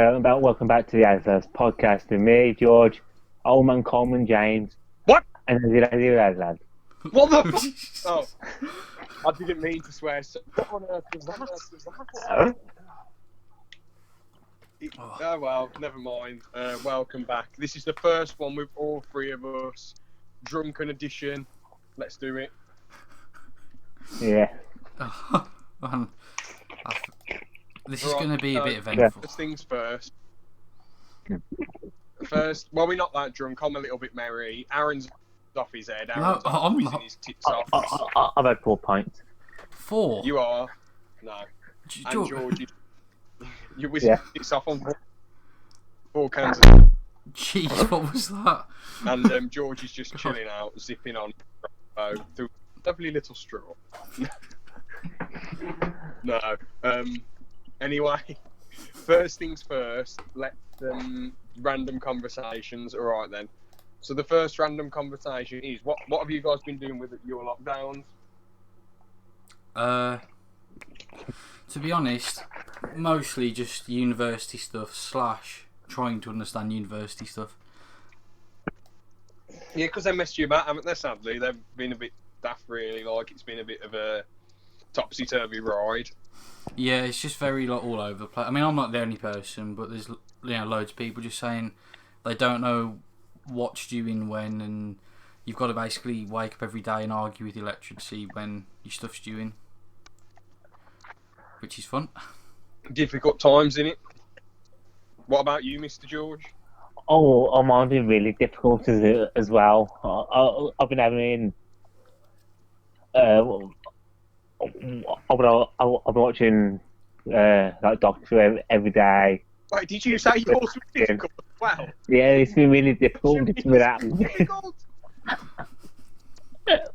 Hello, welcome back to the Aslas podcast with me, George, Old Man Coleman, James, What? and the Aslas. What the fuck? Oh, I didn't mean to swear. So what on earth was that? Oh well, never mind. Welcome back. This is the first one with all three of us. Drunken edition. Let's do it. Yeah. This is going to be a bit Yeah. eventful. First things first. Well, we're not that drunk. I'm a little bit merry. Aaron's off his head. Aaron's I'm whizzing not. his tits off. I've had 4 pints. 4. You are. No. And George. George, you're whizzing Yeah. your tits off on 4 cans of. Jeez, what was that? And George is just chilling out, zipping on through a lovely little straw. No. Anyway, first things first. Let's random conversations. All right then. So the first random conversation is what have you guys been doing with your lockdowns? To be honest, mostly just university stuff / trying to understand university stuff. Yeah, because they messed you about, haven't they? Sadly, they've been a bit daft. Really, like it's been a bit of a topsy-turvy ride. Yeah, it's just very all over the place. I mean, I'm not the only person, but there's loads of people just saying they don't know what's doing when, and you've got to basically wake up every day and argue with the lecturer to see when your stuff's due, which is fun. Difficult times in it. What about you, Mr. George? Oh, I'm finding it really difficult as well. I've been having. I've been watching like Doctor every day. Wait, did you say yours was difficult? Wow. Yeah, it's been really difficult with that. Difficult?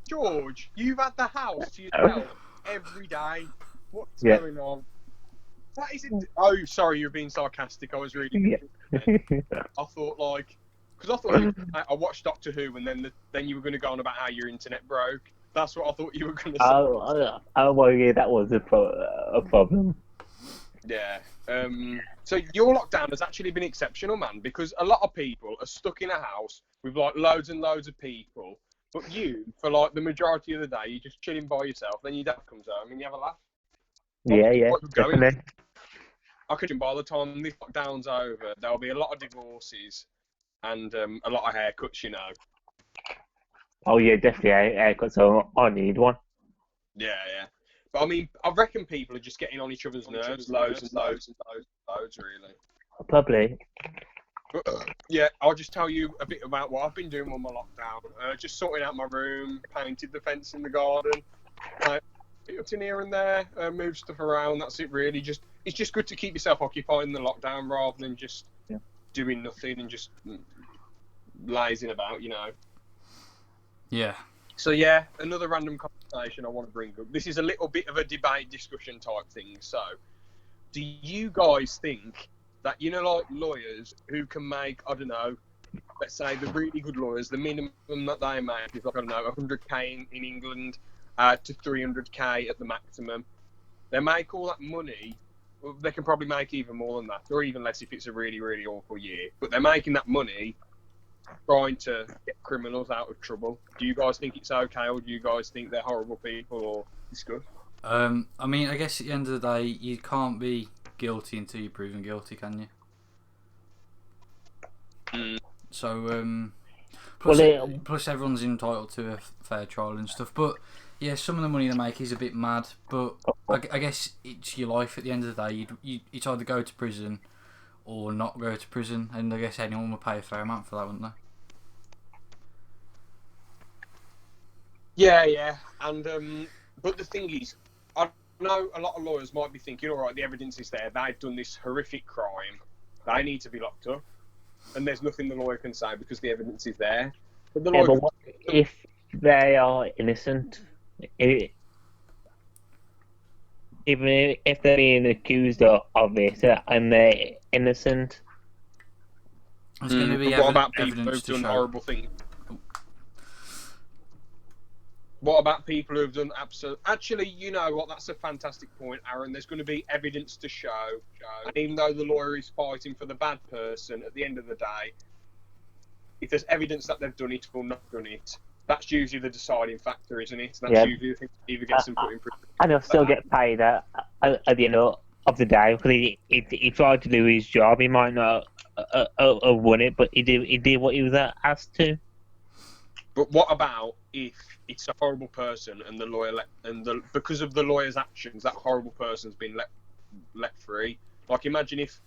George, you've had the house to yourself every day. What's Yeah. going on? That isn't. Oh, sorry, you're being sarcastic. I was reading. I thought I watched Doctor Who, and then you were going to go on about how your internet broke. That's what I thought you were going to say. Well, yeah, that was a problem. Yeah. So your lockdown has actually been exceptional, man, because a lot of people are stuck in a house with like loads and loads of people. But you, for like the majority of the day, you're just chilling by yourself. Then your dad comes home and you have a laugh. Yeah, What you going? definitely. I could by the time this lockdown's over, there'll be a lot of divorces and a lot of haircuts, you know. Oh yeah, definitely haircut. So I need one. Yeah. But I mean, I reckon people are just getting on each other's nerves, loads, really. Probably. But, yeah, I'll just tell you a bit about what I've been doing on my lockdown. Just sorting out my room, painted the fence in the garden, in here and there, move stuff around. That's it, really. It's just good to keep yourself occupied in the lockdown rather than just doing nothing and just lazing about, you know. Yeah. So yeah, another random conversation I want to bring up. This is a little bit of a debate discussion type thing. So, do you guys think that, you know, like lawyers who can make, I don't know, let's say the really good lawyers, the minimum that they make is like, I don't know, 100k in England to 300k at the maximum. They make all that money. Well, they can probably make even more than that, or even less if it's a really, really awful year. But they're making that money trying to get criminals out of trouble. Do you guys think it's okay, or do you guys think they're horrible people, or it's good? I mean, I guess at the end of the day, you can't be guilty until you're proven guilty, can you? So, plus everyone's entitled to a fair trial and stuff. But yeah, some of the money they make is a bit mad. But I guess it's your life at the end of the day. You'd either go to prison or not go to prison, and I guess anyone would pay a fair amount for that, wouldn't they? Yeah, and but the thing is, I know a lot of lawyers might be thinking, all right, the evidence is there, they've done this horrific crime, they need to be locked up, and there's nothing the lawyer can say because the evidence is there. But the lawyer, but what if they are innocent? Even if they're being accused of it and they're innocent. There's going to be what about people evidence who've to done show. horrible things? What about people who have done absolute? Actually, you know what? That's a fantastic point, Aaron. There's going to be evidence to show. And even though the lawyer is fighting for the bad person, at the end of the day, if there's evidence that they've done it or not done it, that's usually the deciding factor, isn't it? That's usually the thing that either gets them put in prison. And he'll still get paid at the end of the day because he tried to do his job. He might not have won it, but he did what he was asked to. But what about if it's a horrible person and the lawyer because of the lawyer's actions, that horrible person's been let free? Like, imagine if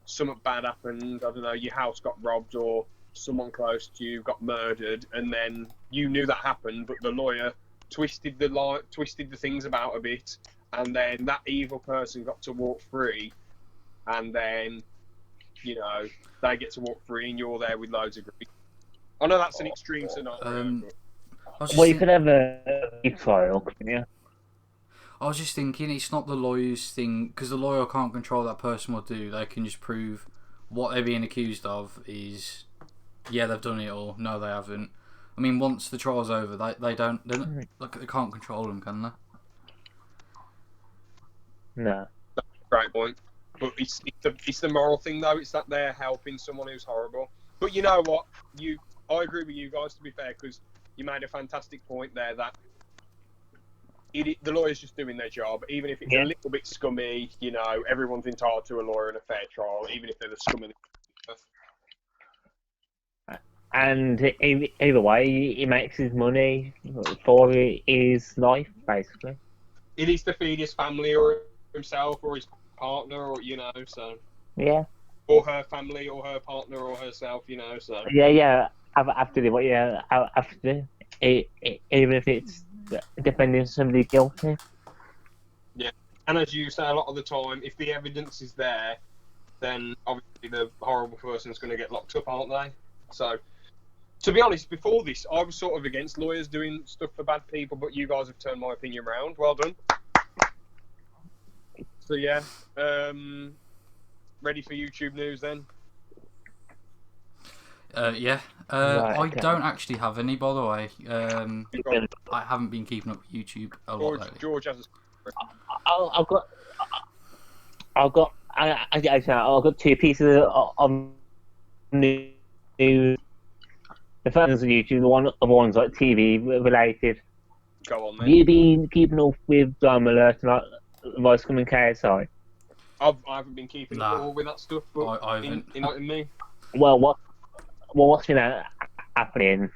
something bad happened. I don't know, your house got robbed or someone close to you got murdered, and then you knew that happened, but the lawyer twisted the things about a bit, and then that evil person got to walk free, and then they get to walk free, and you're there with loads of grief. I know that's an extreme scenario. You could have a trial, couldn't you? I was just thinking, it's not the lawyer's thing, because the lawyer can't control what that person will do. They can just prove what they're being accused of is, yeah, they've done it, or no, they haven't. I mean, once the trial's over, they can't control them, can they? No. That's a great point. But it's the moral thing, though. It's that they're helping someone who's horrible. But you know what? I agree with you guys, to be fair, because you made a fantastic point there that the lawyer's just doing their job, even if it's a little bit scummy. Everyone's entitled to a lawyer in a fair trial, even if they're the scum of the earth. And either way, he makes his money for his life, basically. It is to feed his family or himself or his partner, or so. Yeah. Or her family, or her partner, or herself, so. Yeah. I have to do what you have to do, even if it's defending somebody guilty. Yeah, and as you say, a lot of the time, if the evidence is there, then obviously the horrible person's going to get locked up, aren't they? So, to be honest, before this, I was sort of against lawyers doing stuff for bad people, but you guys have turned my opinion around. Well done. So yeah, ready for YouTube news then? Yeah. Right, okay. I don't actually have any, by the way. I haven't been keeping up with YouTube a lot lately. George has I've got two pieces of news. The first is on YouTube. The one's like TV related. Go on then. Have you been keeping up with Drama Alert and Voice Coming KSI? I haven't been keeping up with that stuff, but I haven't. in me. Well, what's been happening?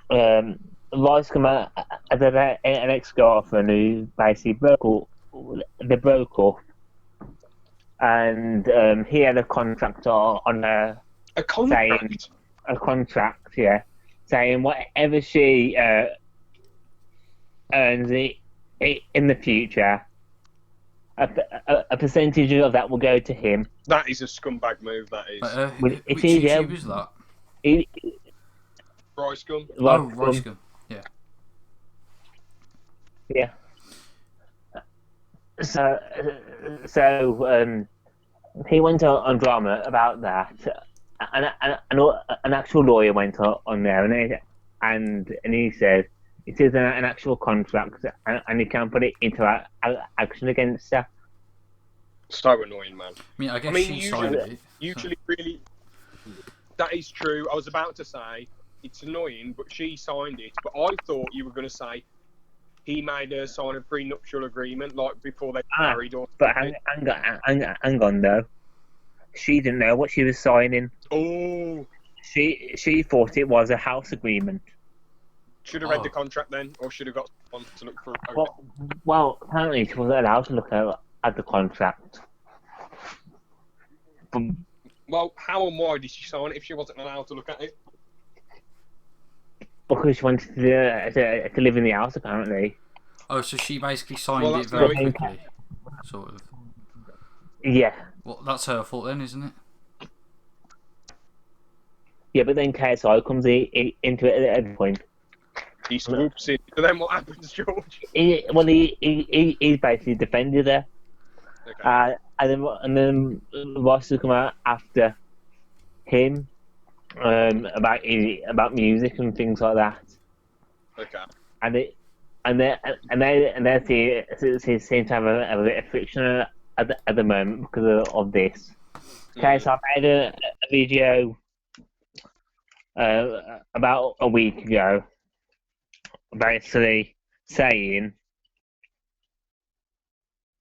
Voice come out as an ex-girlfriend who basically broke up, and he had a contract on her. A contract? A contract, yeah. Saying whatever she earns in the future, a percentage of that will go to him. That is a scumbag move, that is. Which YouTube is that? Rice Gum. Rice Gum. Yeah. Yeah. So he went on Drama about that, and an actual lawyer went on there, and he said it is an actual contract, and you can't put it into action against her. So annoying, man. I guess she signed it. Usually, really, that is true. I was about to say it's annoying, but she signed it. But I thought you were going to say he made her sign a prenuptial agreement, like before they married. But hang on, though. She didn't know what she was signing. Oh. She thought it was a house agreement. Should have read the contract then, or should have got someone to look for. Well, apparently she wasn't allowed to look at the contract. Well, how and why did she sign it if she wasn't allowed to look at it? Because she wanted to live in the house, apparently. Oh, so she basically signed it very quickly, sort of. Yeah. Well, that's her fault then, isn't it? Yeah, but then KSI comes into it at any point. He swoops in. So then what happens, George? He basically defended her. Okay. And then Ross will come out after him about music and things like that. Okay. And they seem to have a bit of friction at the moment because of this. Okay, so I made a video about a week ago, basically saying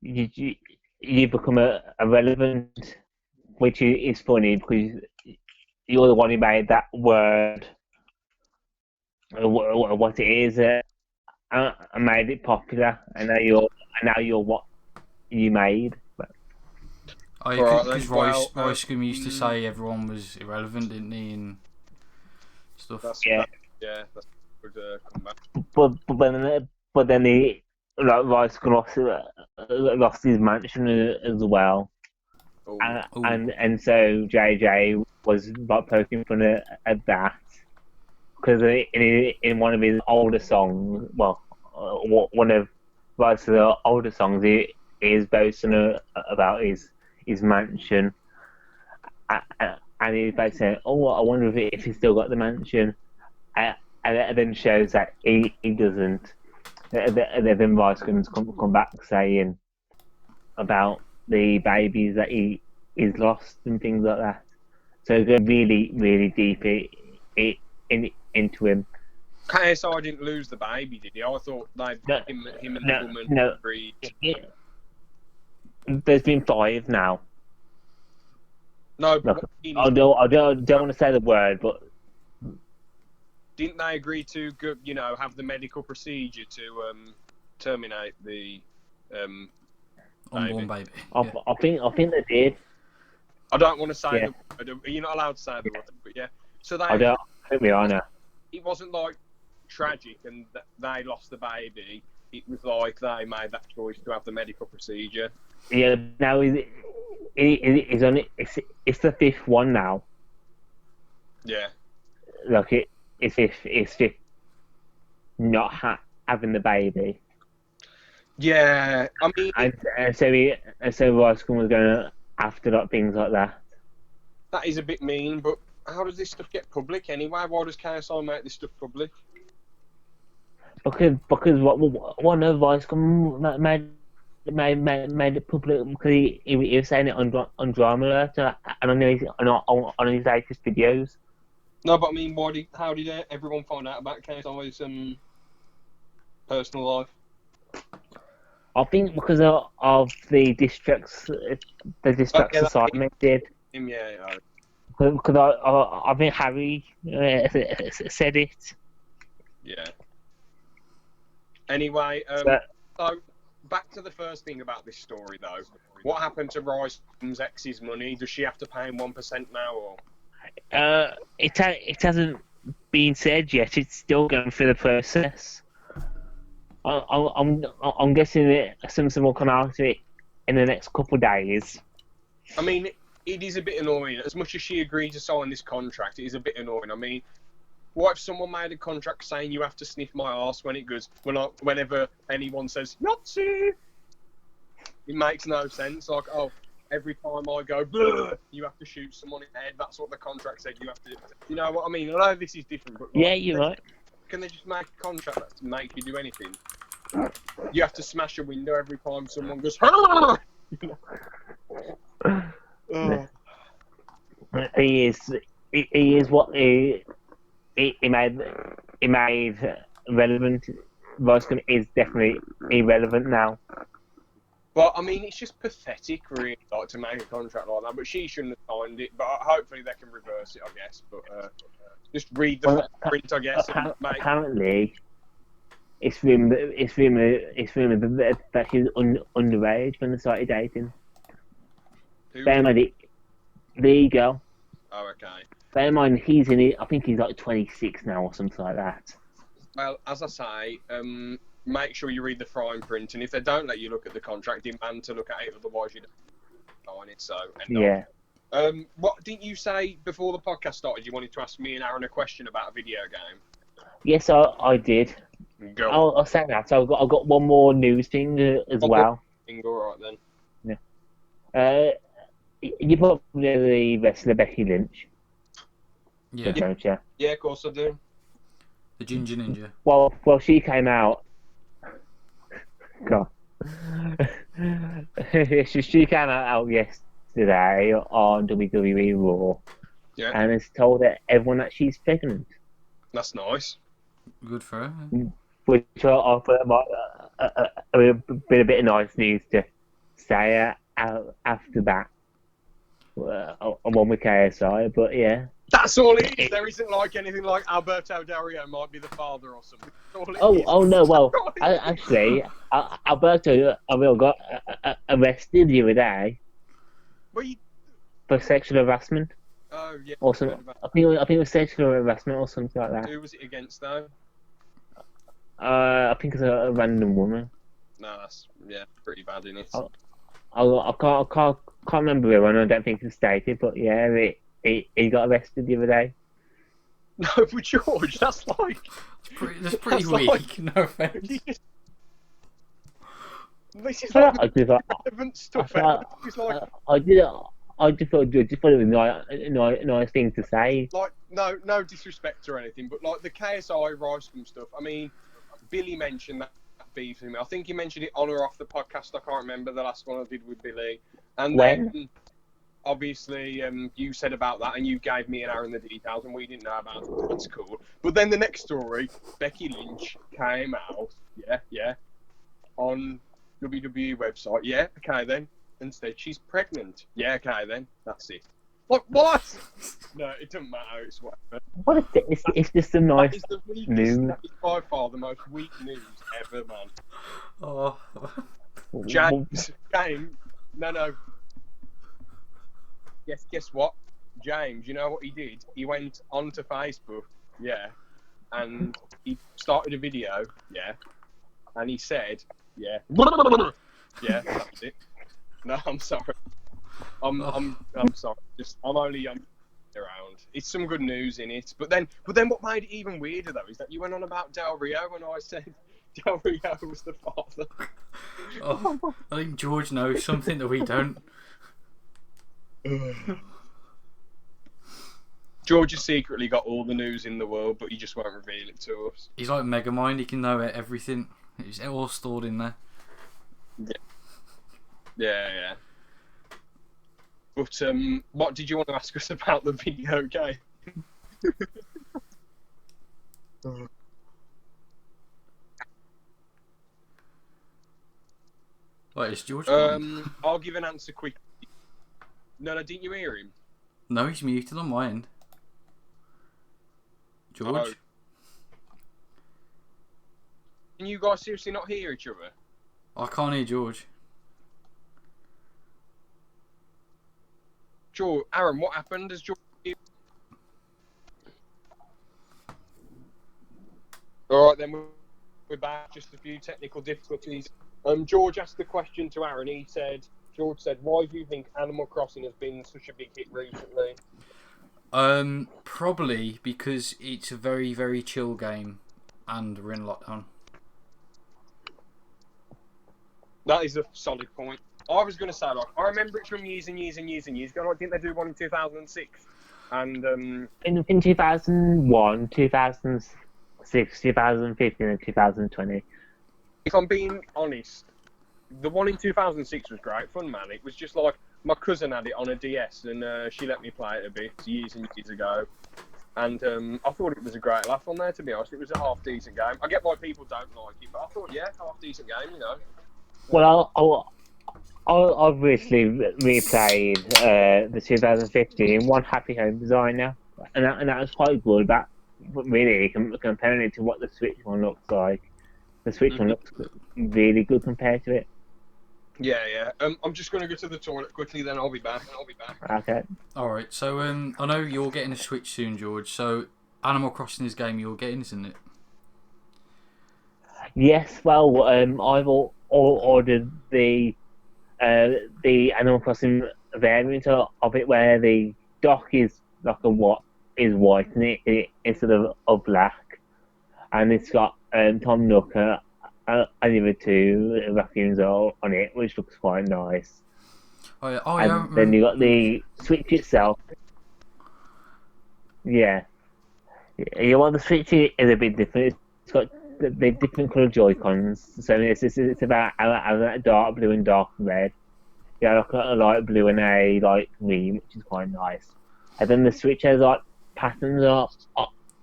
you become irrelevant, which is funny because you're the one who made that word what it is. I made it popular, and now you're what you made. Because Roy Scum used to say everyone was irrelevant, didn't he, and stuff. That's a good comeback. But then he Roy Scum lost his mansion as well, and so JJ was like poking fun at that because in one of his older songs, well, one of Roy's older songs, he is boasting about his mansion, and he's basically saying, "Oh, I wonder if he's still got the mansion," and it then shows that he doesn't. Then Rice comes come back saying about the babies that he is lost and things like that. So go really, really deep into him. KSI didn't lose the baby, did he? I thought him and the woman agreed. There's been 5 now. No, look, I don't want to say the word, but didn't they agree to have the medical procedure to terminate the unborn baby? I think they did. I don't want to say the word. You're not allowed to say the word, but yeah. So I think we are now. It wasn't like tragic and they lost the baby. It was like they made that choice to have the medical procedure. Yeah, now he's on it. It's the 5th one now. Yeah. Look, it's fifth not having the baby. Yeah, I mean, and so Roscoe was going after things like that. That is a bit mean, but how does this stuff get public anyway? Why does KSI make this stuff public? Because one of Roscoe made it public because he was saying it on Drama Alert and on his latest videos. No, but I mean, how did everyone find out about KSI's personal life? I think because of the districts assignment did. Yeah. Because I think Harry said it. Yeah. Anyway, so back to the first thing about this story, though. What happened to Rice's ex's money? Does she have to pay him 1% now, or? It hasn't been said yet. It's still going through the process. I'm guessing that something will come out of it in the next couple of days. I mean, it is a bit annoying. As much as she agreed to sign this contract, it is a bit annoying. I mean, what if someone made a contract saying you have to sniff my arse whenever anyone says Nazi? It makes no sense. Like, every time I go, bleh, you have to shoot someone in the head. That's what the contract said. You have to. You know what I mean? I know this is different, but yeah, you're right. Can they just make a contract that make you do anything? You have to smash a window every time someone goes. He is what he made relevant. Roscoe is definitely irrelevant now. Well, I mean, it's just pathetic, really, like to make a contract like that. But she shouldn't have signed it. But hopefully they can reverse it, I guess. But just read the print, I guess. Apparently, it's rumored that he's underage when they started dating. Bear in mind, the girl. Oh, okay. Bear in mind, I think he's like 26 now or something like that. Well, as I say, make sure you read the fine print, and if they don't let you look at the contract, demand to look at it, otherwise you don't sign it. So, yeah. What didn't you say before the podcast started? You wanted to ask me and Aaron a question about a video game. Yes, I did. Go. I'll say that. So I've got one more news thing as well. All right then. Yeah. You put the wrestler Becky Lynch. Yeah. Don't you? Yeah, of course I do. The Ginger Ninja. Well, she came out God. She came out yesterday on WWE Raw Yeah, and has told everyone that she's pregnant, that's nice. Good for her. which I thought might be a bit of nice news to say after that. I'm on with KSI, but yeah. That's all it is. There isn't like anything like Alberto Del Rio might be the father or something. That's all it is. Oh no! Well, That's all it is. actually, Alberto got arrested the other day Well, you... for sexual harassment Oh yeah. or something. I think it was sexual harassment or something like that. Who was it against though? I think it's a random woman. No, that's pretty bad in it. I can't remember who, and I don't think it's stated, but yeah, he got arrested the other day. No, but George, that's like That's pretty That's weak. like- No offense. this is So like I just relevant stuff. It's like I just thought it was a nice thing to say. no disrespect or anything, but like the KSI Ricegum stuff. I mean, Billy mentioned that beef with me. I think he mentioned it on or off the podcast. I can't remember the last one I did with Billy. And When? then obviously you said about that, and you gave me and Aaron the details, and we didn't know about it. That's cool. But then the next story, Becky Lynch came out. Yeah, on WWE website. Yeah, okay then. And said she's pregnant. Yeah, okay then. That's it. What? No, it doesn't matter. It's whatever. What is it's just a nice That is the weakest. news. That is by far the most weak news ever, man. Oh. James. No. Guess what? James, you know what he did? He went onto Facebook, yeah, and he started a video, yeah, and he said, yeah, yeah, that was it. No, I'm sorry. I'm sorry. I'm only around. It's some good news in it, but then what made it even weirder though is that you went on about Del Rio and I said Del Rio was the father. Oh, I think George knows something that we don't. George has secretly got all the news in the world, but he just won't reveal it to us. He's like Megamind. He can know everything. It's all stored in there. Yeah. But what did you want to ask us about the video game? Wait, is George gone? I'll give an answer quick. No, didn't you hear him? No, he's muted on my end. George? Oh. Can you guys seriously not hear each other? I can't hear George. George, Aaron, what happened? Has George... Alright then, we're back. Just a few technical difficulties. George asked the question to Aaron. George said, why do you think Animal Crossing has been such a big hit recently? Probably because it's a very, very chill game and we're in lockdown. That is a solid point. I was going to say, like, I remember it from years and years ago. Like, didn't they do one in 2006? And in 2001, 2006, 2015, and 2020. if I'm being honest, the one in 2006 was great fun, man. It was just like my cousin had it on a DS, and she let me play it a bit years and years ago. And I thought it was a great laugh on there. To be honest, it was a half decent game. I get why people don't like it, but I thought, yeah, half decent game, you know. Well, I've recently replayed the 2015 One Happy Home Designer, and that was quite good. But really, comparing it to what the Switch one looks like, the Switch one looks really good compared to it. Yeah. I'm just going to go to the toilet quickly, then I'll be back. Okay. Alright, so I know you're getting a Switch soon, George, so Animal Crossing is a game you're getting, isn't it? Yes, well, I've ordered the Animal Crossing variant of it, where the dock is like white and it instead of black, and it's got Tom Nook and the other two raccoons on it, which looks quite nice. Oh yeah. And then you got the Switch itself. Yeah. You want the Switch is a bit different. It's got the different colour Joy-Cons. So it's about a dark blue and dark red. Yeah, like a light blue and a light green, which is quite nice. And then the Switch has like patterns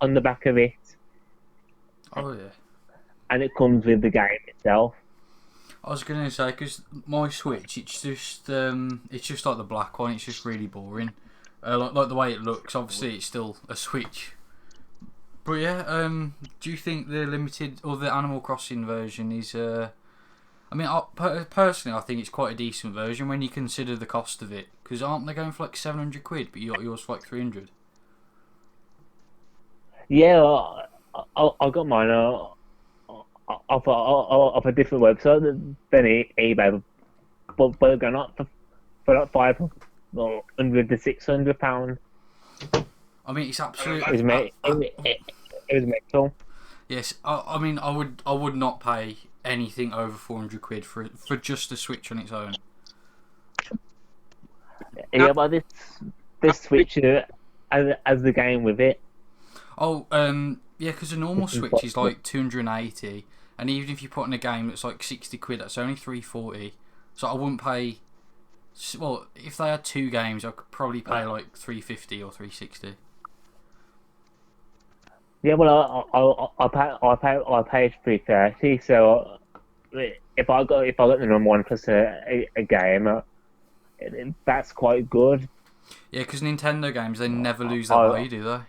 on the back of it, Oh yeah. and it comes with the game itself. I was gonna say because my Switch, it's just like the black one. It's just really boring. Like the way it looks. Obviously, it's still a Switch. But yeah, do you think the limited or the Animal Crossing version is? I mean, personally, I think it's quite a decent version when you consider the cost of it. Because aren't they going for like 700 quid, but you got yours for like 300? Yeah, I got mine off a different website than eBay, but they're going up for like £500 to £600. I mean, it's absolutely. It was mental. Yes, I mean, I would not pay anything over 400 quid for just the Switch on its own. Yeah, but this Switch as the game with it. Oh, yeah, because a normal Switch is like 280, and even if you put in a game that's like 60 quid, that's only 340. So I wouldn't pay. Well, if they had 2 games, I could probably pay like 350 or 360. Yeah, well, I paid 330. So if I got the number one plus a game, that's quite good. Yeah, because Nintendo games, they never lose that way, do they?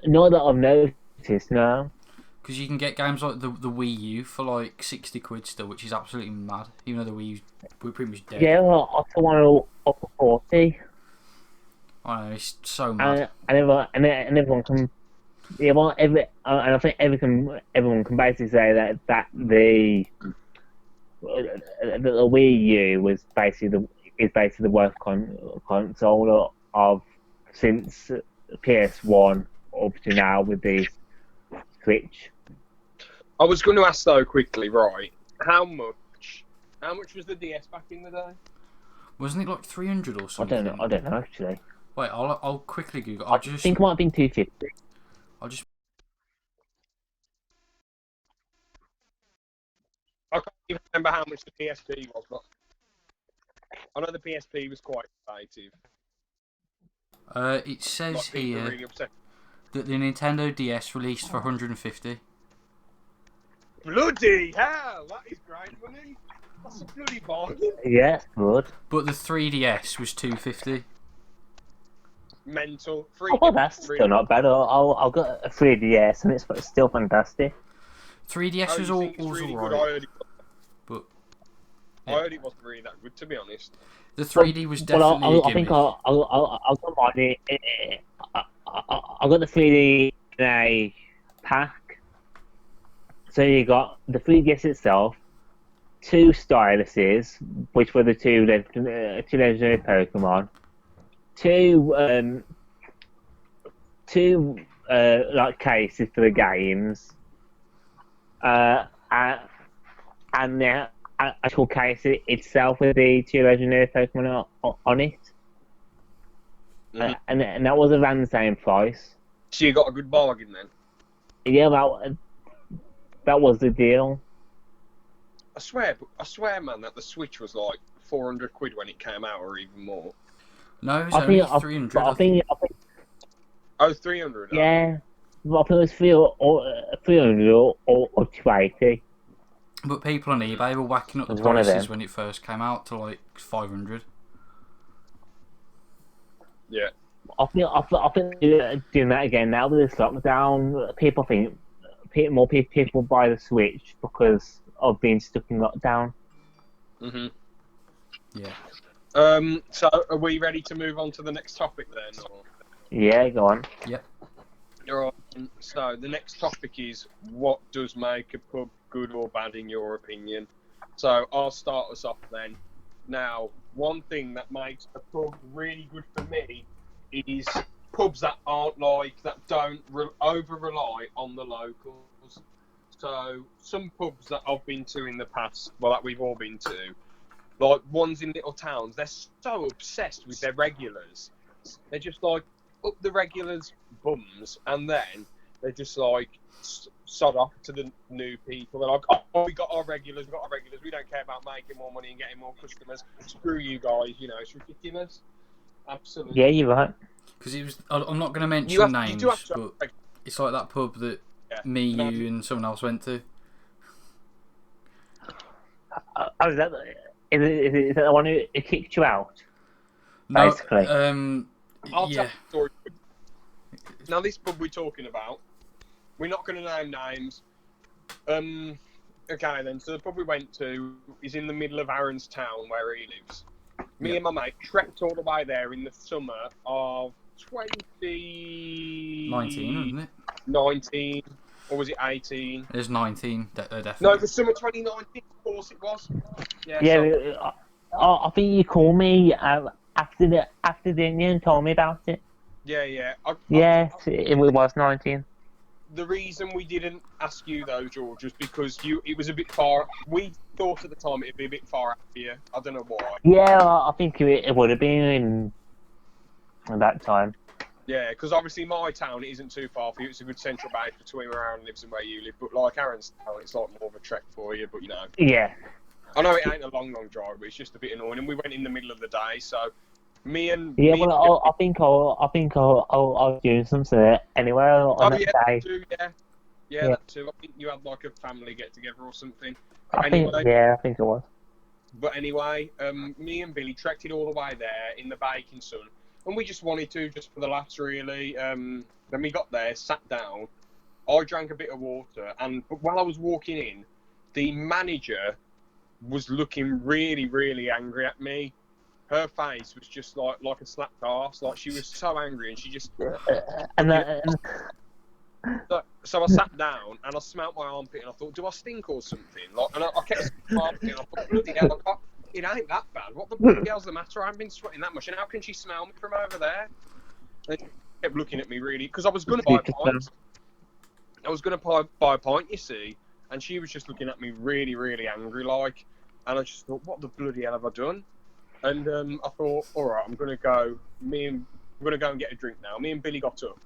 Not that I've noticed now. Because you can get games like the Wii U for like 60 quid still, which is absolutely mad. Even though the Wii U's pretty much dead. Yeah, well, I still want to up to 40. I know, it's so mad. And everyone can. Yeah, well, and I think everyone can basically say that the Wii U is basically the worst console of since PS1 up to now with the Switch. I was going to ask though quickly, right? How much was the DS back in the day? Wasn't it like 300 or something? I don't know actually. Wait, I'll quickly Google. I think it might have been 250. I'll just. I can't even remember how much the PSP was, but I know the PSP was quite expensive. It says here that the Nintendo DS released for 150. Bloody hell! That is great money. That's a bloody bargain. Yes, good. But the 3DS was 250. Mental. Oh, well, that's still not bad. I'll get a 3DS and it's still fantastic. 3DS was all really alright. But yeah. I heard it wasn't really that good, to be honest. The 3D was definitely a gimmick. I'll got mine. I got the 3D in a pack. So you got the 3DS itself, 2 styluses, which were the two legendary Pokemon, two like cases for the games, and the actual case itself with the 2 legendary Pokemon on it. And that was around the same price. So you got a good bargain then? Yeah, that was the deal. I swear, man, that the Switch was like 400 quid when it came out, or even more. No, it was only 300. I think. Oh, 300. Yeah, I think it was 300 or 280. But people on eBay were whacking up the prices when it first came out to like 500. Yeah. I think doing that again now with this lockdown. People think more people buy the Switch because of being stuck in lockdown. Mhm. Yeah. So are we ready to move on to the next topic then? Or? Yeah, go on. Yeah. Alright. So the next topic is what does make a pub good or bad in your opinion? So I'll start us off then. Now, one thing that makes a pub really good for me is pubs that don't over rely on the locals. So some pubs that I've been to in the past, well, that we've all been to, like ones in little towns, they're so obsessed with their regulars. They're just like, up the regulars' bums, and then they're just like sod off to the new people. They're like, oh, we got our regulars. We don't care about making more money and getting more customers. Screw you guys. You know, it's ridiculous. Absolutely. Yeah, you're right. Because it was. I'm not going to mention names, but have it's like that pub that me, you, and someone else went to. Oh, is that the one who kicked you out? No, basically. I'll yeah. tell the story. Now, this pub we're talking about, we're not going to name names. Okay, then. So the pub we went to is in the middle of Aaron's town, where he lives. Me and my mate trekked all the way there in the summer of 19, wasn't it? 19, or was it 18? It was 19, definitely. No, the summer 2019, of course it was. Yeah, I think you called me after the dinner and told me about it. Yeah. Yes, it was 19. The reason we didn't ask you though, George, was because it was a bit far. We thought at the time it'd be a bit far out here. I don't know why. Yeah, I think it would have been at that time. Yeah, because obviously my town isn't too far for you. It's a good central base between where Aaron lives and where you live. But like Aaron's town, it's like more of a trek for you. But you know. Yeah. I know it ain't a long drive, but it's just a bit annoying. And we went in the middle of the day, so I think I was doing something anyway on that day. Yeah, that too. I think you had like a family get together or something. I think it was. But anyway, me and Billy trekked it all the way there in the baking sun, and we just wanted to, just for the laughs, really. Then we got there, sat down. I drank a bit of water, but while I was walking in, the manager was looking really, really angry at me. Her face was just like a slapped arse. Like she was so angry, and she just. So I sat down and I smelt my armpit, and I thought, do I stink or something? And I kept smelling my armpit, and I thought, bloody hell, it ain't that bad. What the bloody hell's the matter? I haven't been sweating that much, and how can she smell me from over there? And she kept looking at me really, because I was going to buy a pint. Buy a pint, you see, and she was just looking at me really, really angry, like. And I just thought, what the bloody hell have I done? And I thought, all right, I'm going to go and get a drink now. Me and Billy got up.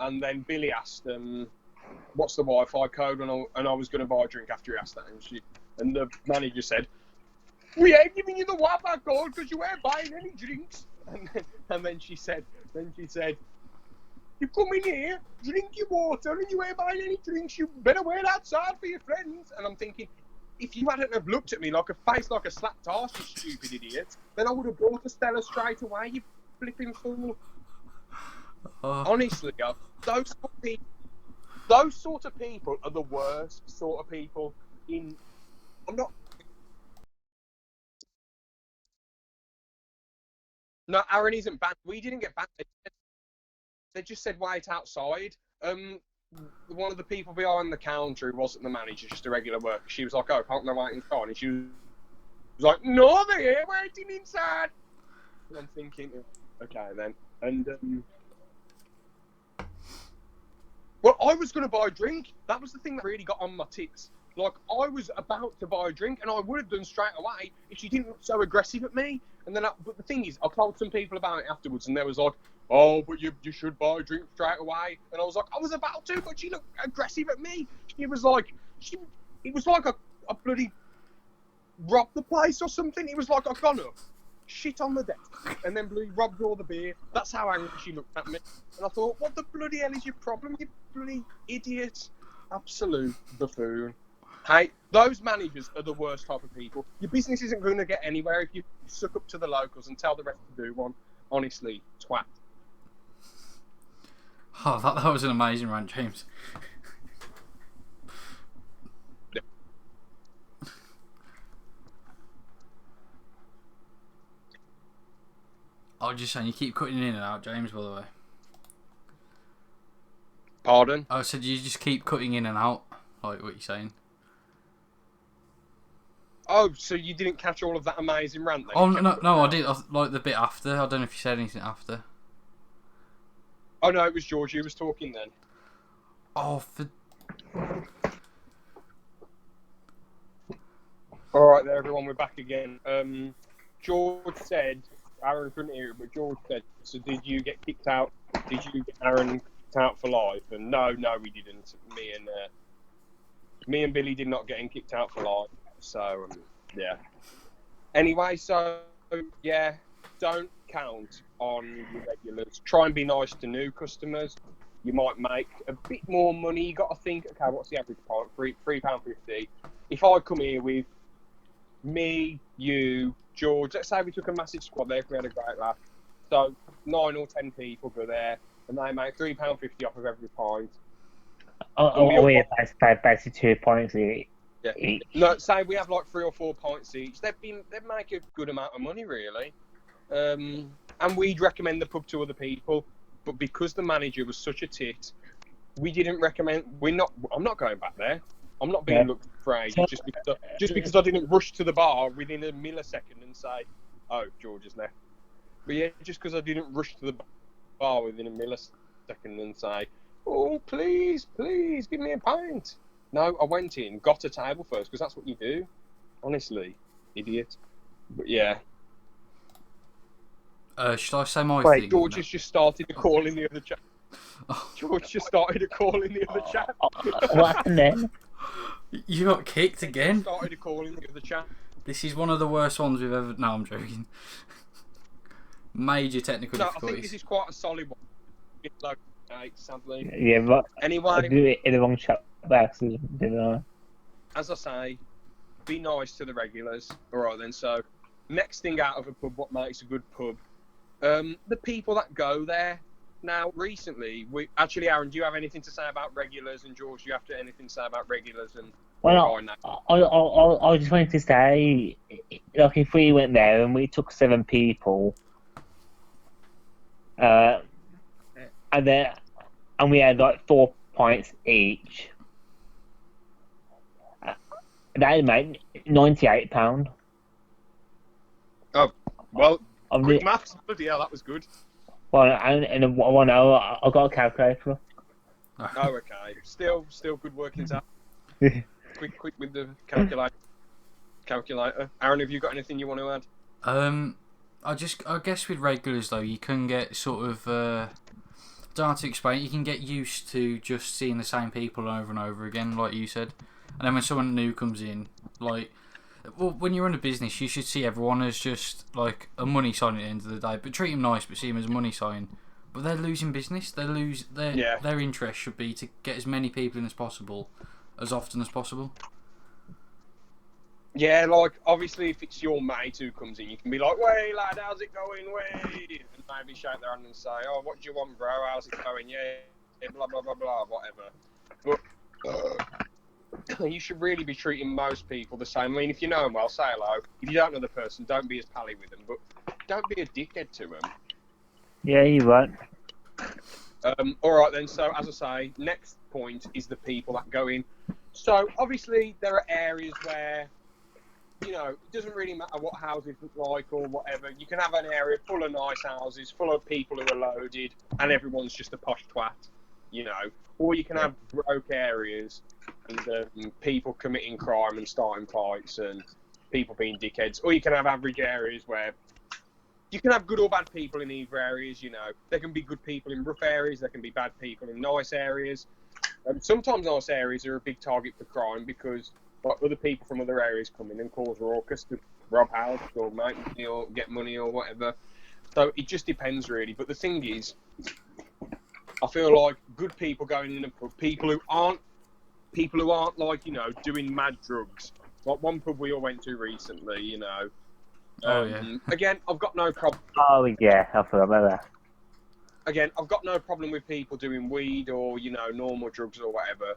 And then Billy asked, what's the Wi-Fi code? And I was going to buy a drink after he asked that. And the manager said, we ain't giving you the Wi-Fi code because you ain't buying any drinks. And then she said, you come in here, drink your water, and you ain't buying any drinks. You better wait outside for your friends. And I'm thinking, if you hadn't have looked at me like a slapped arse, you stupid idiot, then I would have bought a Stella straight away, you flipping fool. Honestly, those sort of people are the worst sort of people. No, Aaron isn't banned. We didn't get banned. They just said wait outside. One of the people behind the counter, who wasn't the manager, just a regular worker, she was like, oh, can't they wait inside? And she was like, no, they're here waiting inside. And I'm thinking, okay then. And, well, I was going to buy a drink. That was the thing that really got on my tits. Like, I was about to buy a drink, and I would have done straight away if she didn't look so aggressive at me. And then, but the thing is, I told some people about it afterwards, and they was like, oh, but you should buy a drink straight away. And I was like, I was about to, but she looked aggressive at me. It was like a bloody robbed the place or something. It was like I'd gone up, shit on the desk, and then bloody robbed all the beer. That's how angry she looked at me. And I thought, what the bloody hell is your problem, you bloody idiot? Absolute buffoon. Hey, those managers are the worst type of people. Your business isn't going to get anywhere if you suck up to the locals and tell the rest to do one. Honestly, twat. Oh, that was an amazing rant, James. Yeah. I was just saying, you keep cutting in and out, James, by the way. Pardon? I said you just keep cutting in and out, like what you're saying. Oh, so you didn't catch all of that amazing rant then? Oh, no, I did. Like the bit after. I don't know if you said anything after. Oh, no, it was George who was talking then. Oh, Alright there, everyone, we're back again. George said, Aaron couldn't hear it, but George said, so did you get kicked out Did you get Aaron kicked out for life? And no, we didn't. Me and Billy did not get him kicked out for life. So yeah. Anyway, so yeah, don't count on your regulars. Try and be nice to new customers. You might make a bit more money. You got to think, okay, what's the average pint? £3.50. If I come here with me, you, George, let's say we took a massive squad there, if we had a great laugh. So 9 or 10 people go there, and they make £3.50 off of every pint. We have basically 2 points each. Yeah. No, say we have like 3 or 4 pints each. They'd make a good amount of money, really. And we'd recommend the pub to other people, but because the manager was such a tit, we didn't recommend. I'm not going back there. I'm not being looked for ages just because I didn't rush to the bar within a millisecond and say, "Oh, George is left." But yeah, just because I didn't rush to the bar within a millisecond and say, "Oh, please, give me a pint." No, I went in, got a table first, because that's what you do. Honestly, idiot. But yeah. Should I say my Wait, thing? George has just started a call in the other chat. George just started a call in the other chat. What happened then? You got kicked again? Started a call in the other chat. This is one of the worst ones we've ever... No, I'm joking. Major technical difficulties. I think this is quite a solid one. It's like, sadly. Yeah, but anyway, I do it in the wrong chat box, didn't I? As I say, be nice to the regulars. Alright then, so next thing out of a pub, what makes a good pub? The people that go there. Now, recently, Aaron, do you have anything to say about regulars? And George, do you have anything to say about regulars? And well, I just wanted to say, like, if we went there and we took 7 people, and we had like 4 pints each, that'd make £98. Oh, well, quick maths. Bloody hell, that was good. Well, and I know I got a calculator. Oh, okay. Still good workings out. quick with the calculator. Aaron, have you got anything you want to add? I guess with regulars though, you can get sort of don't know how to explain it. You can get used to just seeing the same people over and over again, like you said. And then when someone new comes in, like, well, when you run a business, you should see everyone as just like a money sign at the end of the day. But treat them nice, but see them as a money sign. But they're losing business. Their interest should be to get as many people in as possible, as often as possible. Yeah, like, obviously, if it's your mate who comes in, you can be like, "Way, lad, how's it going, way?" And maybe shake their hand and say, "Oh, what do you want, bro? How's it going? Yeah, blah, blah, blah, blah, whatever." But you should really be treating most people the same. I mean, if you know them well, say hello. If you don't know the person, don't be as pally with them, but don't be a dickhead to them. Yeah, you won't. Alright then, so as I say, next point is the people that go in. So, obviously, there are areas where, you know, it doesn't really matter what houses look like or whatever. You can have an area full of nice houses, full of people who are loaded, and everyone's just a posh twat, you know. Or you can have broke areas and people committing crime and starting fights and people being dickheads. Or you can have average areas where you can have good or bad people in either areas, you know. There can be good people in rough areas, there can be bad people in nice areas. Sometimes nice areas are a big target for crime because other people from other areas come in and cause ruckus to rob houses or make money or get money or whatever. So it just depends really. But the thing is, I feel like good people going in a pub, people who aren't like, you know, doing mad drugs. Like one pub we all went to recently, you know. Again, I've got no problem. Oh yeah, I forgot about that. Again, I've got no problem with people doing weed or, you know, normal drugs or whatever.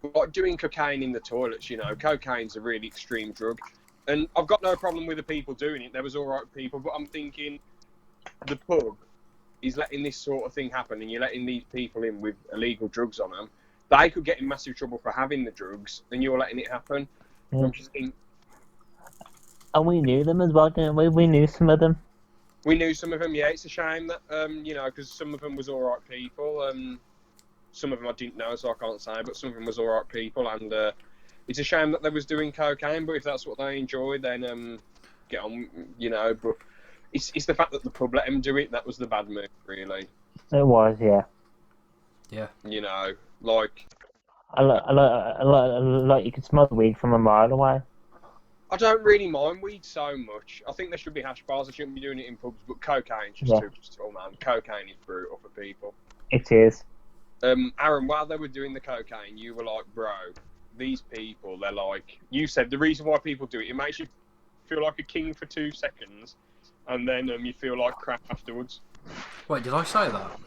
But like doing cocaine in the toilets, you know, cocaine's a really extreme drug. And I've got no problem with the people doing it. There was all right people, but I'm thinking the pub is letting this sort of thing happen and you're letting these people in with illegal drugs on them. They could get in massive trouble for having the drugs and you're letting it happen. Mm. I'm just thinking, and we knew them as well, didn't we? We knew some of them. We knew some of them, yeah. It's a shame that, you know, because some of them was all right people. Some of them I didn't know, so I can't say, but some of them was all right people. And it's a shame that they was doing cocaine, but if that's what they enjoy, then get on, you know. But it's the fact that the pub let them do it, that was the bad move, really. It was, yeah. You know, like Like you could smell the weed from a mile away. I don't really mind weed so much. I think there should be hash bars. I shouldn't be doing it in pubs, but cocaine's just Yeah. too brutal, man. Cocaine is brutal for people. It is. Aaron, while they were doing the cocaine, you were like, bro, these people, they're like, you said the reason why people do it, it makes you feel like a king for 2 seconds, and then you feel like crap afterwards. Wait, did I say that?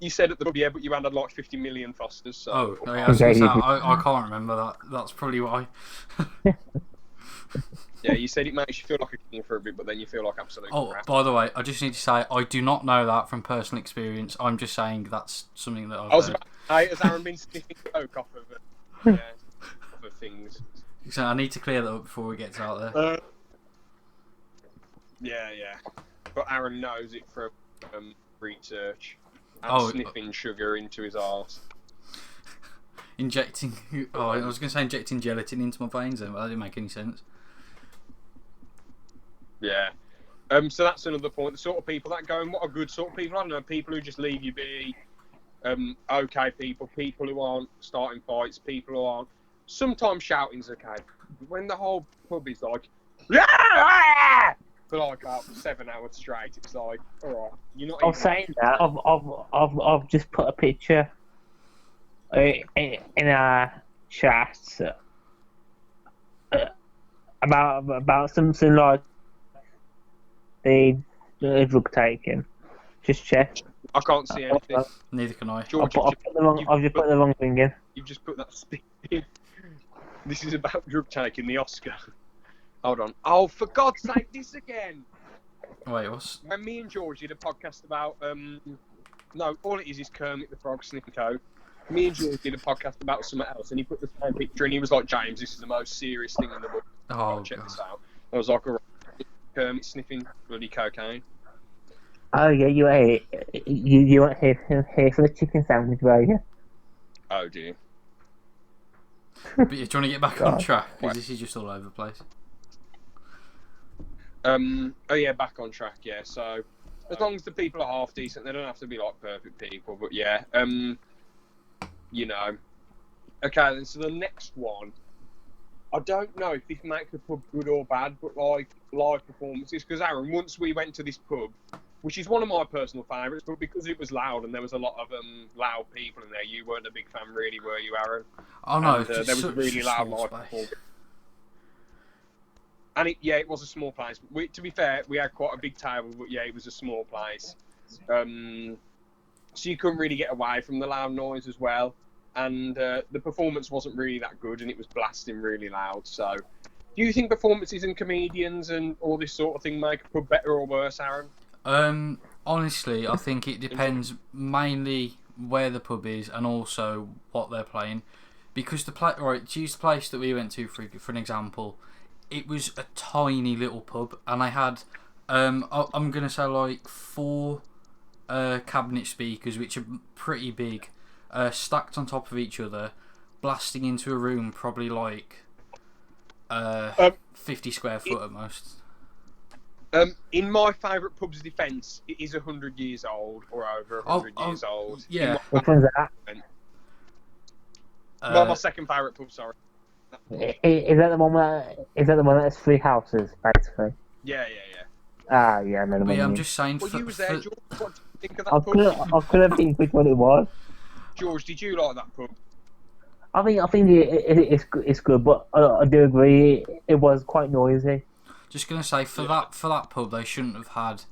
You said at the pub, yeah, but you had like 50 million Fosters, so... Oh, yeah, I was going to say, I can't remember that. That's probably why. Yeah, you said it makes you feel like a king for a bit, but then you feel like absolute crap. By the way, I just need to say, I do not know that from personal experience. I'm just saying that's something that I've heard. Has Aaron been sniffing coke off of things? So I need to clear that up before it gets out there. Yeah. But Aaron knows it from research and sniffing sugar into his arse. Injecting... Oh, I was going to say injecting gelatin into my veins then, but that didn't make any sense. Yeah. So that's another point. The sort of people that go, and what are good sort of people? I don't know, people who just leave you be, okay people who aren't starting fights, people who aren't... Sometimes shouting's okay. When the whole pub is like, for like 7 hours straight, it's like, alright, you're not... I was saying that, I've just put a picture in our chat about something like the drug taking. Just check. I can't see anything. Neither can I. George, I've just put the wrong thing in. You've just put that spin in. This is about drug taking, the Oscar. Hold on. Oh, for God's sake, this again! Wait, what's... When me and George did a podcast about... no, all it is Kermit the Frog sniffing coke. Me and George did a podcast about something else, and he put the same picture, and he was like, James, this is the most serious thing in the book. Oh, check God. this out. I was like, alright, Kermit sniffing bloody cocaine. Oh yeah, you weren't here for the chicken sandwich, were you? Oh dear. But do you want to get back on God. track? Because this is just all over the place. Oh yeah, back on track, yeah. So, as long as the people are half decent, they don't have to be like perfect people, but yeah. You know. Okay, then, so the next one, I don't know if this makes the pub good or bad, but like live performances, because Aaron, once we went to this pub, which is one of my personal favourites, but because it was loud and there was a lot of loud people in there, you weren't a big fan really, were you, Aaron? Oh no, And, there was a really loud live space. performance. And it was a small place. To be fair, we had quite a big table, but yeah, it was a small place. So you couldn't really get away from the loud noise as well. And the performance wasn't really that good, and it was blasting really loud. So, do you think performances and comedians and all this sort of thing make a pub better or worse, Aaron? Honestly, I think it depends mainly where the pub is and also what they're playing. Because to use the place that we went to for an example, it was a tiny little pub, and I had, I'm gonna say like 4 cabinet speakers, which are pretty big, stacked on top of each other, blasting into a room probably like 50 square foot at most. In my favourite pub's defence, it is 100 years old or over 100 years old. Yeah. Which one's that? My second favourite pub, sorry. Is that the one that has 3 houses, basically? Yeah. Ah, yeah, I know the But one. yeah, I'm just saying. Well, you was there, George. What do you think of that I pub? couldn't think which one it was. George, did you like that pub? I think it's good, but I do agree it was quite noisy. Just gonna say for that pub they shouldn't have had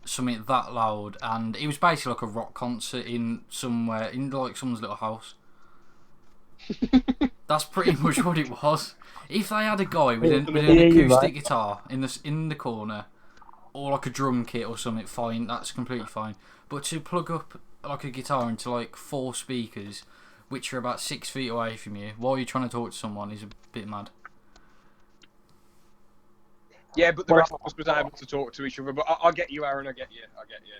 something that loud, and it was basically like a rock concert in like someone's little house. That's pretty much what it was. If they had a guy with an acoustic guitar in the corner, or like a drum kit or something, fine, that's completely fine. But to plug up like a guitar into like 4 speakers, which are about 6 feet away from you, while you're trying to talk to someone, is a bit mad. Yeah, but the rest of us was able to talk to each other. But I get you, Aaron. I get you.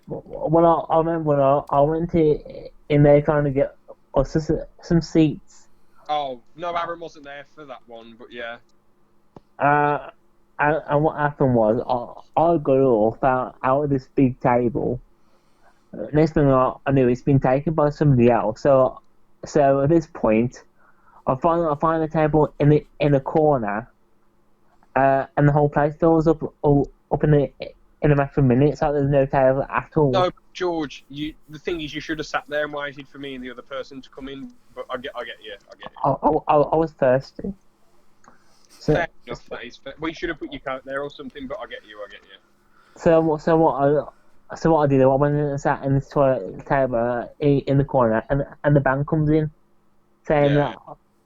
Well, I remember when I went in there trying to get us some seats. Oh no, Aaron wasn't there for that one, but yeah. and what happened was I got off out of this big table. Next thing I knew, it's been taken by somebody else. So at this point, I find the table in a corner, and the whole place fills up in a matter of minutes. Like there's no table at all. No, George. The thing is, you should have sat there and waited for me and the other person to come in. But I get you. I was thirsty. So, fair enough. That is fair. We should have put your coat there or something. But I get you. So what I did, I went and sat in this toilet table in the corner, and the band comes in, saying that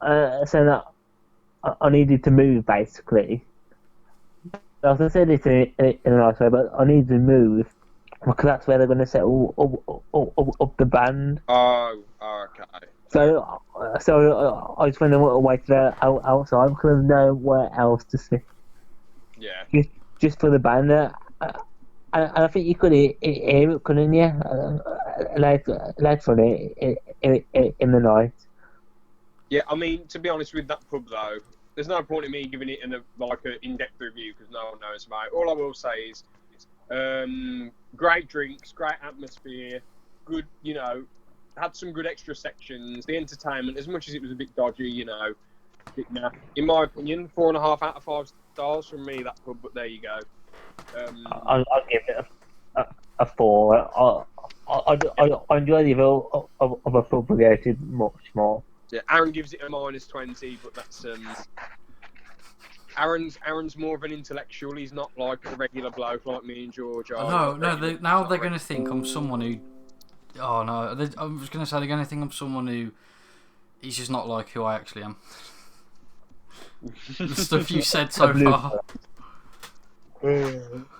I needed to move, basically. I said it in a nice way, but I need to move because that's where they're going to set up the band. Oh, okay. So I just went and waited outside because there's nowhere else to sit. Yeah. Just for the band. And I think you could hear it, couldn't you? Later on in the night. Yeah, I mean, to be honest with that pub though, there's no point in me giving it an in-depth review because no one knows about it. All I will say is, great drinks, great atmosphere, good, had some good extra sections. The entertainment, as much as it was a bit dodgy, in my opinion, 4.5 out of 5 stars from me, that pub, but there you go. I'll give it a 4. I enjoy the evil of a pub related much more. Yeah, Aaron gives it a -20, but that's Aaron's more of an intellectual. He's not like a regular bloke like me and George are. No. Now they're going to think I'm someone who. Oh no! I was going to say they're going to think I'm someone who. He's just not like who I actually am. The stuff you said so far.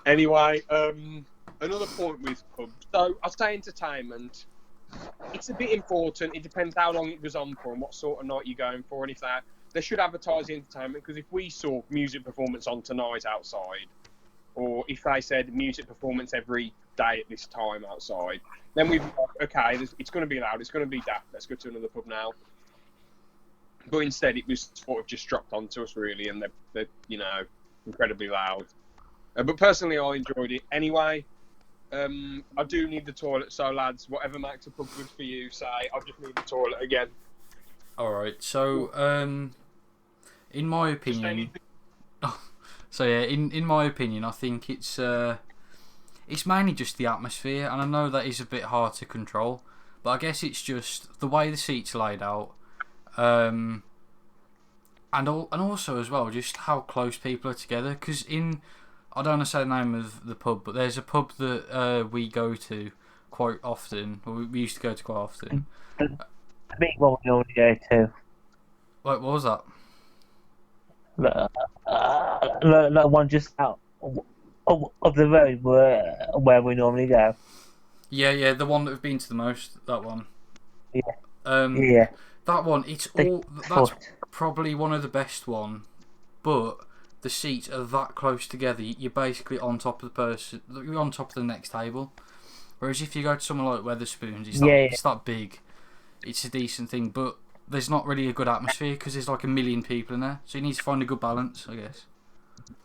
Anyway, another point with pubs. So I say entertainment. It's a bit important. It depends how long it goes on for and what sort of night you're going for, and if they should advertise the entertainment. Because if we saw music performance on tonight outside, or if they said music performance every day at this time outside, then we'd be like, okay, it's going to be loud. It's going to be daft. Let's go to another pub now. But instead, it was sort of just dropped onto us really, and they're incredibly loud. But personally, I enjoyed it anyway. I do need the toilet, so lads, whatever makes a pub good for you, say, I just need the toilet again. Alright, so, in my opinion... in my opinion, I think it's mainly just the atmosphere, and I know that is a bit hard to control, but I guess it's just the way the seats are laid out, and also as well, just how close people are together, because I don't want to say the name of the pub, but there's a pub that we go to quite often, or we used to go to quite often. I think what we normally go to. What was that? The one just out of the road where we normally go. Yeah, the one that we've been to the most, that one. Yeah. Yeah. That one, that's probably one of the best one, but the seats are that close together. You're basically on top of the person. You're on top of the next table. Whereas if you go to somewhere like Wetherspoons, it's that big. It's a decent thing, but there's not really a good atmosphere because there's like 1 million people in there. So you need to find a good balance, I guess.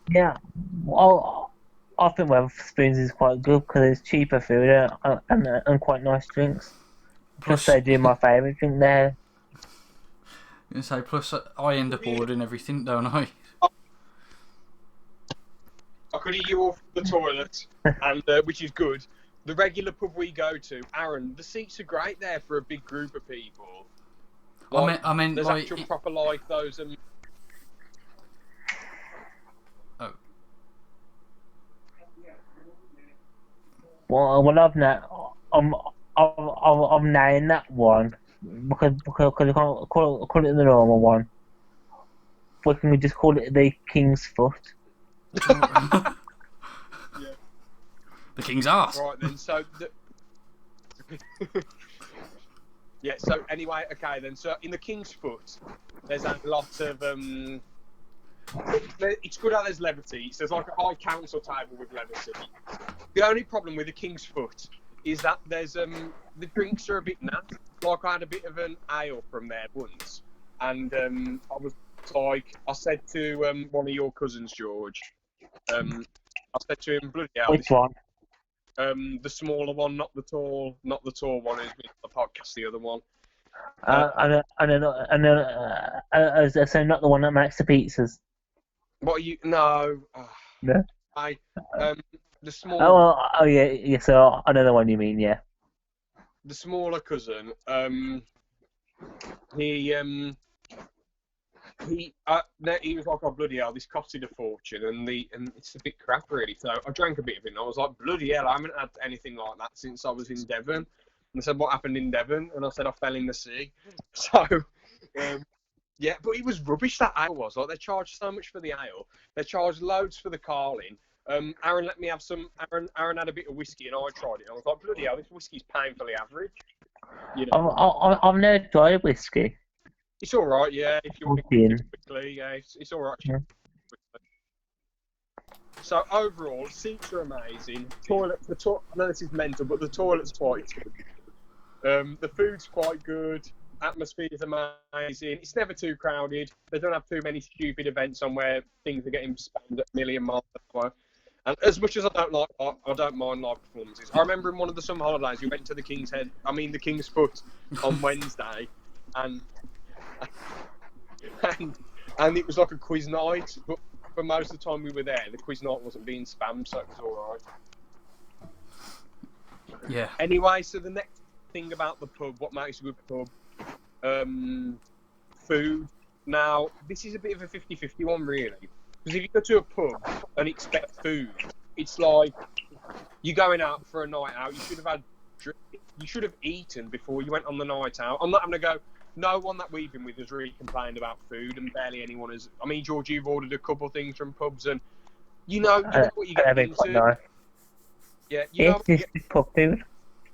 Yeah, well, I think Wetherspoons is quite good because it's cheaper food and quite nice drinks. Plus they do my favourite drink there. Plus I end up ordering everything, don't I? I could hear you off the toilet, and which is good. The regular pub we go to, Aaron, the seats are great there for a big group of people. Like, I mean, there's like, actual proper those. Oh. Well, I've named that one because I can't call it the normal one. But can we just call it the King's Foot? Yeah. The King's Arse. Right then, so yeah. So anyway, okay then. So in the King's Foot, there's a lot of It's good how there's leather seats. There's like a high council table with leather seats. The only problem with the King's Foot is that there's the drinks are a bit naff. Like I had a bit of an ale from there once, and I was like, I said to one of your cousins, George, I said to him, bloody hell, Which one? the smaller one, not the tall one who's been on the podcast, the other one. So not the one that makes the pizzas. What are you? No. No. The small. Yeah. So I know the one you mean. Yeah. The smaller cousin. He was like, oh bloody hell, this costed a fortune, and it's a bit crap really. So I drank a bit of it, and I was like, bloody hell, I haven't had anything like that since I was in Devon. And they said, what happened in Devon? And I said, I fell in the sea. So, yeah, but it was rubbish, that ale was. Like, they charged so much for the ale. They charged loads for the Carling. Aaron let me have some. Aaron had a bit of whiskey, and I tried it. I was like, bloody hell, this whiskey's painfully average. You know? I've never tried whiskey. It's all right, yeah. If you want to drink it quickly, yeah, it's all right. Yeah. So overall, seats are amazing. I know this is mental, but the toilet's quite good. The food's quite good. Atmosphere is amazing. It's never too crowded. They don't have too many stupid events on where things are getting spammed at a million miles an hour. And as much as I don't mind live performances. I remember in one of the summer holidays, we went to the King's Foot on Wednesday, and it was like a quiz night. But for most of the time we were there, the quiz night wasn't being spammed, so it was all right. Yeah. Anyway, so the next thing about the pub, what makes a good pub, food. Now, this is a bit of a 50-50 one, really. Because if you go to a pub and expect food, it's like you're going out for a night out. You should have eaten before you went on the night out. I'm not having to go. No one that we've been with has really complained about food, and barely anyone has. I mean, George, you've ordered a couple of things from pubs, and you know what you're getting into. Nice. Yeah, you know. It's just pub food.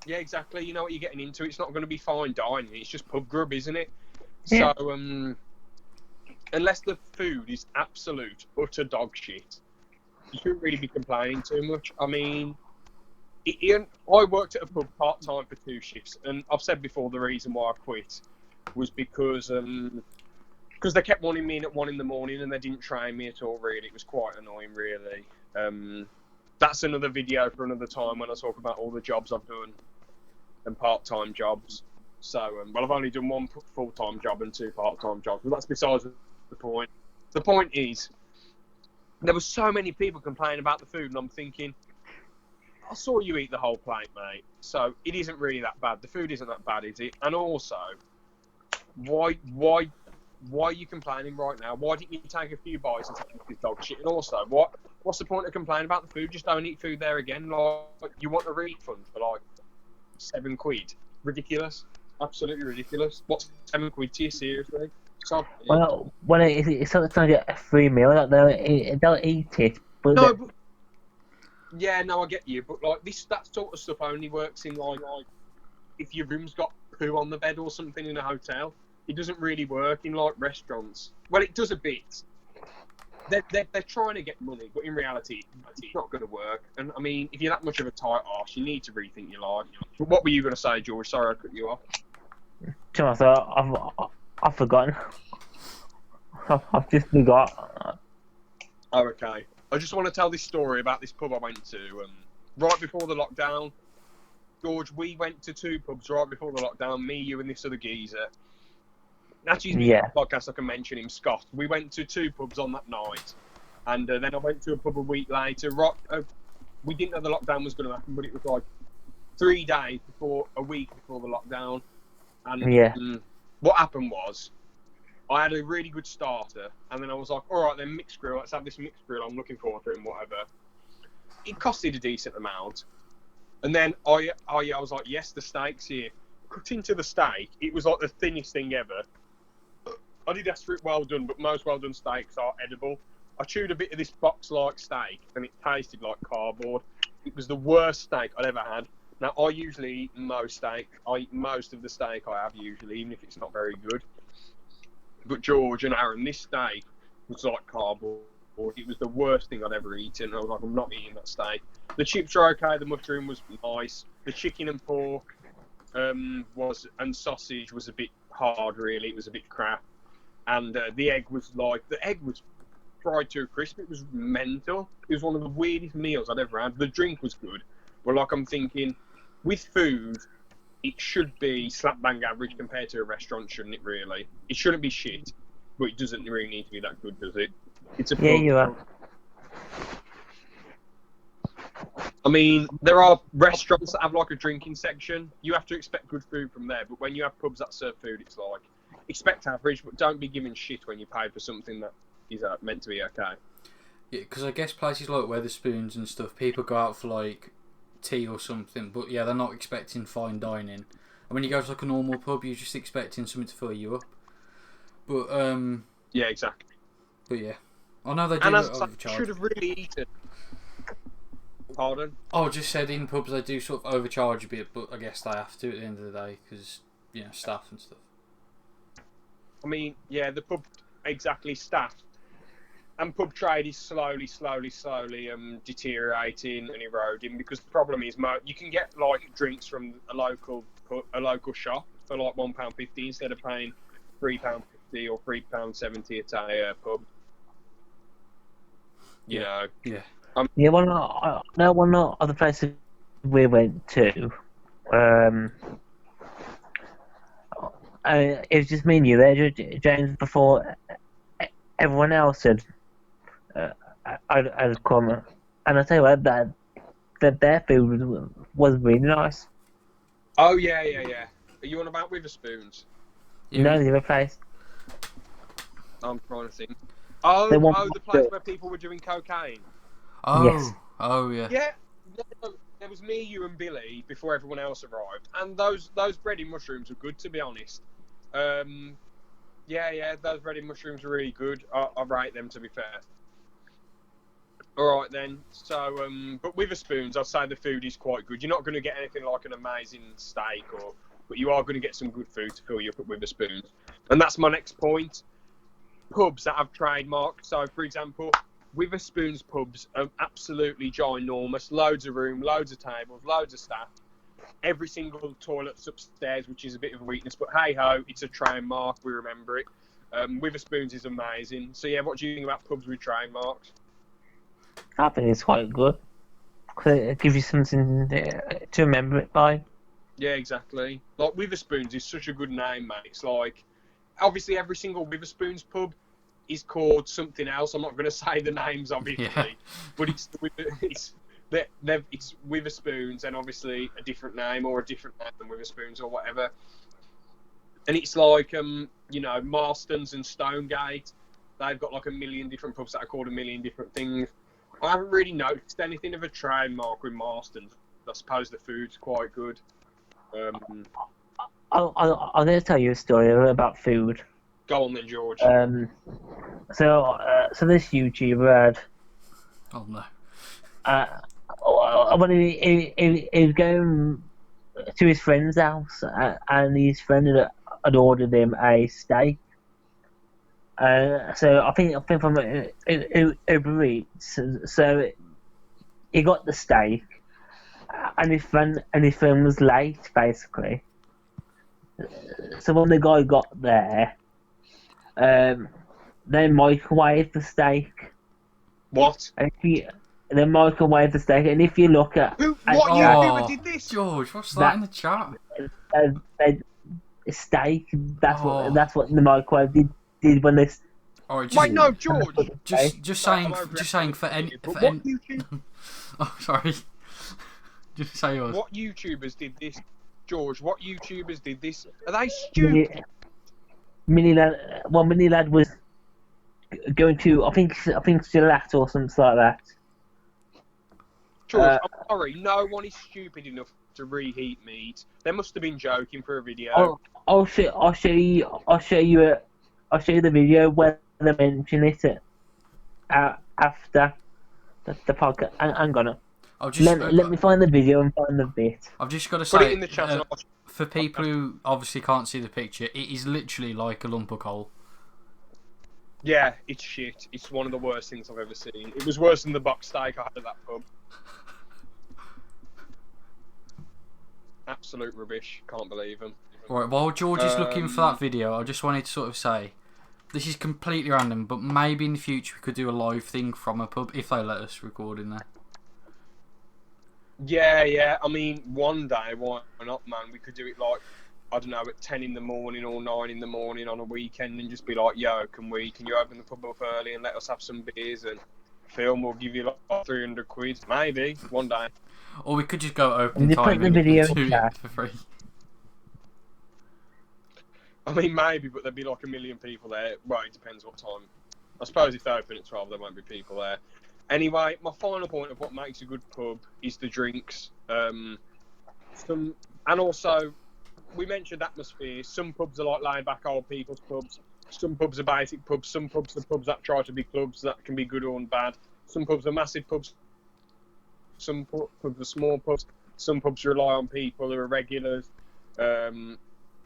Yeah, exactly. You know what you're getting into. It's not going to be fine dining. It's just pub grub, isn't it? Yeah. So, unless the food is absolute utter dog shit, you shouldn't really be complaining too much. I mean, I worked at a pub part-time for 2 shifts, and I've said before the reason why I quit was because they kept wanting me in at 1 in the morning and they didn't train me at all, really. It was quite annoying, really. That's another video for another time when I talk about all the jobs I've done and part-time jobs. So, I've only done 1 full-time job and 2 part-time jobs, but that's besides the point. The point is, there were so many people complaining about the food, and I'm thinking, I saw you eat the whole plate, mate. So it isn't really that bad. The food isn't that bad, is it? And also, why are you complaining right now? Why didn't you take a few bites and take this dog shit? And also, what's the point of complaining about the food? Just don't eat food there again. Like, you want a refund for like £7? Ridiculous. Absolutely ridiculous. What's £7 to you, seriously? Well, it's not trying to get a free meal. They'll eat it. But I get you. But like that sort of stuff only works in like if your room's got poo on the bed or something in a hotel. It doesn't really work in like restaurants. Well, it does a bit. They're trying to get money, but in reality, it's not going to work. And I mean, if you're that much of a tight arse, you need to rethink your life. But what were you going to say, George? Sorry, I cut you off. I've forgotten. I've just forgot. Oh, okay. I just want to tell this story about this pub I went to right before the lockdown. George, we went to 2 pubs right before the lockdown. Me, you, and this other geezer. Actually, in the podcast, I can mention him, Scott. We went to 2 pubs on that night, and then I went to a pub a week later. We didn't know the lockdown was going to happen, but it was like 3 days before, a week before the lockdown. And what happened was, I had a really good starter, and then I was like, all right, then mixed grill. Let's have this mixed grill. I'm looking forward to it and whatever. It costed a decent amount, and then I was like, yes, the steak's here. Cut into the steak, it was like the thinnest thing ever. I did ask for it well done, but most well done steaks are edible. I chewed a bit of this box-like steak, and it tasted like cardboard. It was the worst steak I'd ever had. Now, I usually eat most steak. I eat most of the steak I have usually, even if it's not very good. But George and Aaron, this steak was like cardboard. It was the worst thing I'd ever eaten. I was like, I'm not eating that steak. The chips are okay. The mushroom was nice. The chicken and pork and sausage was a bit hard, really. It was a bit crap. And the egg was fried to a crisp. It was mental. It was one of the weirdest meals I'd ever had. The drink was good, but like I'm thinking, with food, it should be slap bang average compared to a restaurant, shouldn't it? Really, it shouldn't be shit, but it doesn't really need to be that good, does it? It's a Yeah, pub. you are. I mean, there are restaurants that have like a drinking section. You have to expect good food from there, but when you have pubs that serve food, it's like expect average, but don't be giving shit when you pay for something that is meant to be okay. Yeah, because I guess places like Weatherspoons and stuff, people go out for like tea or something, but yeah, they're not expecting fine dining. And when you go to like a normal pub, you're just expecting something to fill you up. But Yeah, exactly. But yeah, I know they do And as I overcharge. should have really eaten. Pardon? Oh, just said in pubs they do sort of overcharge a bit, but I guess they have to at the end of the day because staff and stuff. I mean, yeah, the pub exactly staff and pub trade is slowly deteriorating and eroding because the problem is you can get like drinks from a local shop for like £1.50 instead of paying £3.50 or £3.70 at a pub. You know. Yeah. Yeah, one of the places we went to, it was just me and you there, James, before everyone else had come. And I tell you what, that their food was really nice. Oh, yeah. Are you on about Witherspoons? Yeah. No, the other place. I'm trying to think. The place where people were doing cocaine. Oh, Yes. Oh, yeah. Yeah, there was me, you, and Billy before everyone else arrived, and those breaded mushrooms were good, to be honest. Yeah, those breaded mushrooms were really good. I rate them, to be fair. All right then. So, but Witherspoons, I'd say the food is quite good. You're not going to get anything like an amazing steak, but you are going to get some good food to fill you up at Witherspoons, and that's my next point. Pubs that have trademarked. So, for example, Witherspoons pubs are absolutely ginormous. Loads of room, loads of tables, loads of staff. Every single toilet's upstairs, which is a bit of a weakness. But hey ho, it's a trademark. We remember it. Witherspoons is amazing. So yeah, what do you think about pubs with trademarks? I think it's quite good. 'Cause it gives you something to remember it by. Yeah, exactly. Like Witherspoons is such a good name, mate. It's like obviously every single Witherspoons pub is called something else. I'm not going to say the names, obviously, but it's Witherspoons and obviously a different name or a different name than Witherspoons or whatever. And it's like Marston's and Stonegate. They've got like a million different pubs that are called a million different things. I haven't really noticed anything of a trademark with Marston's. I suppose the food's quite good. I'm going to tell you a story about food. Go on then, George. So this YouTuber had. Oh no. When he was going to his friend's house, and his friend had ordered him a steak. So I think from Uber Eats. So he got the steak, and his friend was late, basically. So when the guy got there, they microwaved the steak. What? And they microwaved the steak, and if you look at what YouTuber did this? George, what's that in the chat? Steak, that's what the microwave did when they. Wait, no, George. Just saying for any. Oh, sorry. Just say yours. What YouTubers did this, George? What YouTubers did this? Are they stupid? Mini lad was going to I think Gillette or something like that. George, I'm sorry, no one is stupid enough to reheat meat. They must have been joking for a video. I'll show you the video where they mention it after the podcast. I'm gonna. Let me find the video and find the bit. I've just got to Put say, it in the chat for people who obviously can't see the picture, it is literally like a lump of coal. Yeah, it's shit. It's one of the worst things I've ever seen. It was worse than the box steak I had at that pub. Absolute rubbish. Can't believe them. Right, while George is looking for that video, I just wanted to sort of say, This is completely random, but maybe in the future we could do a live thing from a pub if they let us record in there. Yeah. I mean, one day, why not, man? We could do it like, I don't know, at 10 in the morning or 9 in the morning on a weekend and just be like, yo, can you open the pub up early and let us have some beers and film? We'll give you like 300 quid. Maybe, one day. Or we could just go open And you time put the and video do in it chat. for free. I mean, maybe, but there'd be like 1 million people there. Well, it depends what time. I suppose if they open at 12, there won't be people there. Anyway, my final point of what makes a good pub is the drinks. And also, we mentioned atmosphere. Some pubs are like laid-back old people's pubs. Some pubs are basic pubs. Some pubs are pubs that try to be clubs that can be good or bad. Some pubs are massive pubs. Some pubs are small pubs. Some pubs rely on people who are regulars.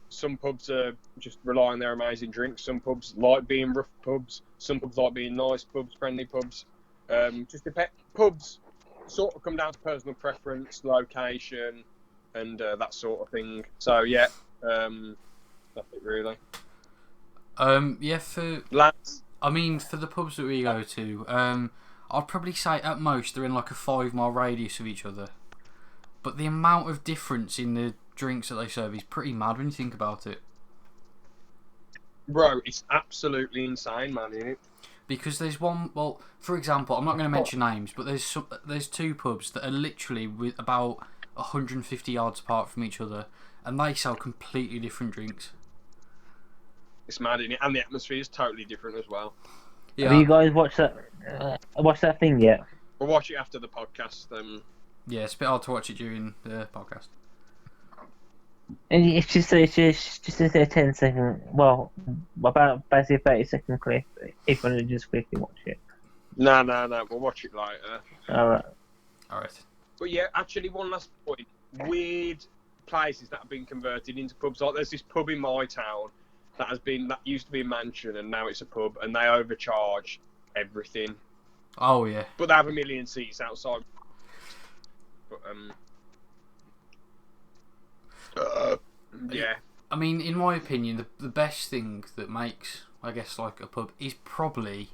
Some pubs just rely on their amazing drinks. Some pubs like being rough pubs. Some pubs like being nice pubs, friendly pubs. Pubs sort of come down to personal preference, location, and that sort of thing. So yeah, that's it really. For Lads, for the pubs that we go to, I'd probably say at most they're in like a 5-mile radius of each other. But the amount of difference in the drinks that they serve is pretty mad when you think about it. bro, it's absolutely insane, man, isn't it? Because there's one, well, for example, I'm not going to mention names, but there's 2 pubs that are literally about 150 yards apart from each other, and they sell completely different drinks. It's mad, isn't it? And the atmosphere is totally different as well. Yeah. Have you guys watched that thing yet? We'll watch it after the podcast. Yeah, it's a bit hard to watch it during the podcast. And it's just a 10-second, well, about basically a 30-second clip. If you want to just quickly watch it. No. We'll watch it later. Alright. But yeah, actually, one last point. Weird places that have been converted into pubs. Like there's this pub in my town that used to be a mansion and now it's a pub, and they overcharge everything. Oh yeah. But they have 1 million seats outside. But yeah. I mean, in my opinion, the best thing that makes, I guess, like a pub is probably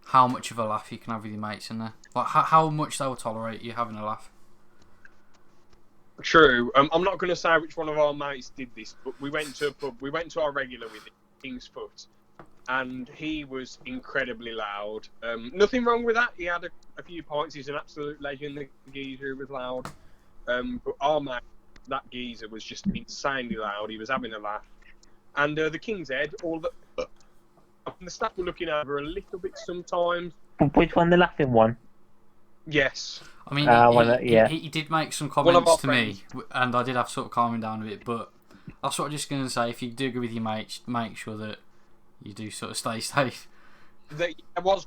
how much of a laugh you can have with your mates in there. Like how much they will tolerate you having a laugh. True. I'm not going to say which one of our mates did this, but we went to a pub. We went to our regular with him, King's Foot, and he was incredibly loud. Nothing wrong with that. He had a few pints. He's an absolute legend. The geezer was loud. But our mate, that geezer, was just insanely loud. He was having a laugh. And the King's Head, the staff were looking over a little bit sometimes. Which one, the laughing one? Yes. I mean, he did make some comments to me, and I did have to sort of calm him down a bit. But I was sort of just going to say, if you do go with your mates, make sure that you do sort of stay safe. There was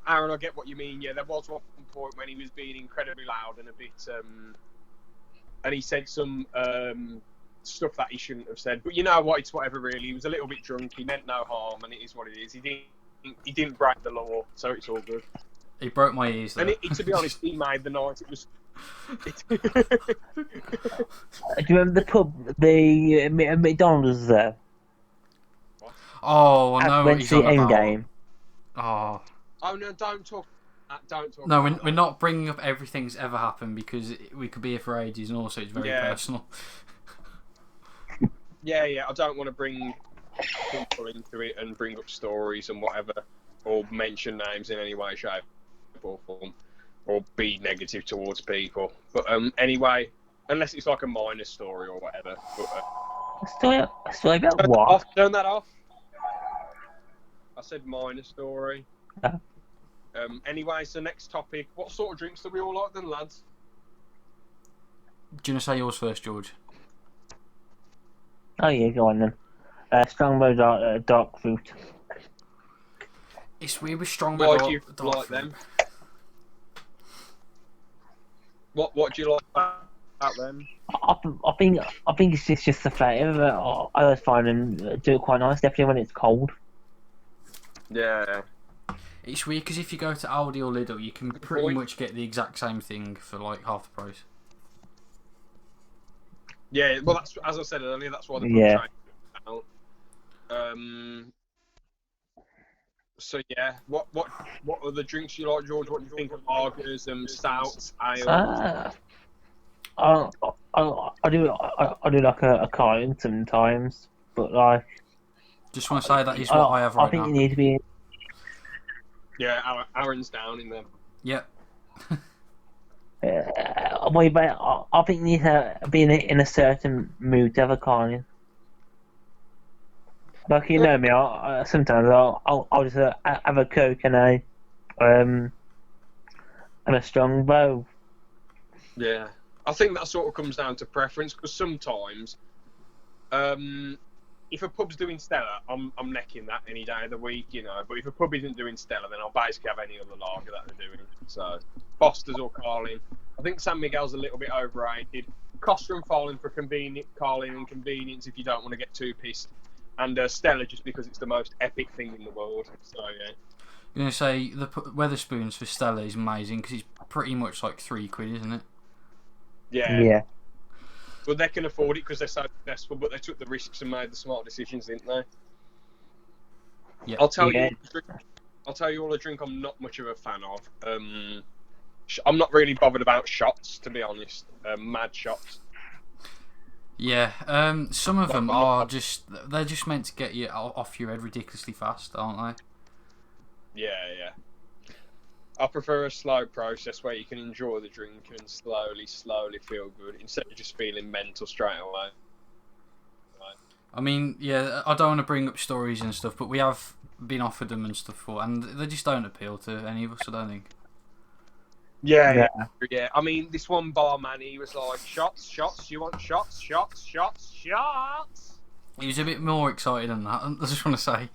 Aaron. I get what you mean. Yeah, there was one point when he was being incredibly loud and a bit, and he said some stuff that he shouldn't have said. But you know what? It's whatever. Really, he was a little bit drunk. He meant no harm, and it is what it is. He didn't break the law, so it's all good. He broke my ears, though. And to be honest, he made the night. It was. Do you remember the pub, the McDonald's was there? Oh, I know what he's on about. Endgame. Oh. Oh no! Don't talk. Don't talk. No, we're not bringing up everything's ever happened because we could be here for ages, and also it's very personal. Yeah. I don't want to bring people into it and bring up stories and whatever, or mention names in any way, shape, or form, or be negative towards people. But anyway, unless it's like a minor story or whatever. But, a story about what? Turn that off. I said minor story. Anyway, so next topic. What sort of drinks do we all like then, lads? Do you want to say yours first, George? Oh yeah, go on then. Strongbow dark fruit. It's weird with Strongbow Why do you like them? What do you like about them? I think it's just the flavour. I always find them do it quite nice, definitely when it's cold. Yeah. It's weird because if you go to Aldi or Lidl, you can pretty much get the exact same thing for like half the price. Yeah, well, that's as I said earlier. That's why the So yeah, what other drinks you like, George? What do you think of lagers, stouts, ale? I, I do like a kind sometimes, but like Just want to say that is what I have right I think now. you need to be. Yeah, Aaron's down in them. Yep. I think you need to be in a certain mood to have a kind. Like you know me, sometimes I'll just have a Coke and a Strongbow. Yeah, I think that sort of comes down to preference because sometimes, if a pub's doing Stella, I'm necking that any day of the week, you know. But if a pub isn't doing Stella, then I'll basically have any other lager that they're doing. So Foster's or Carlin. I think San Miguel's a little bit overrated. Costa and Farling for Carlin and convenience if you don't want to get too pissed. And Stella just because it's the most epic thing in the world. So yeah. You're gonna say the Weatherspoons for Stella is amazing because it's pretty much like £3, isn't it? Yeah. Well, they can afford it because they're so successful, but they took the risks and made the smart decisions, didn't they? Yeah. I'll tell you all a drink I'm not much of a fan of. I'm not really bothered about shots, to be honest. Mad shots. Yeah. Some of them are they're just meant to get you off your head ridiculously fast, aren't they? Yeah. I prefer a slow process where you can enjoy the drink and slowly feel good instead of just feeling mental straight away. I mean, yeah, I don't want to bring up stories and stuff, but we have been offered them and stuff before, and they just don't appeal to any of us, I don't think. Yeah. I mean, this one barman, he was like, shots, you want shots. He was a bit more excited than that, I just want to say.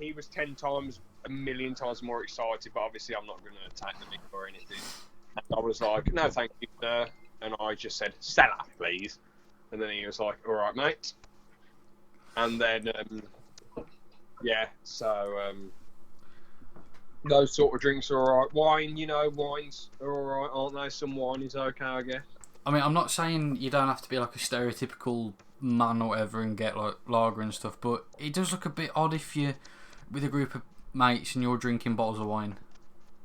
He was 10 times, a million times more excited, but obviously I'm not going to attack the mic or anything. And I was like, no, thank you, sir. And I just said, Stella, please. And then he was like, all right, mate. And then, those sort of drinks are all right. Wine, wines are all right, aren't they? Some wine is okay, I guess. I mean, I'm not saying you don't have to be like a stereotypical man or whatever and get like lager and stuff, but it does look a bit odd if you're with a group of mates and you're drinking bottles of wine.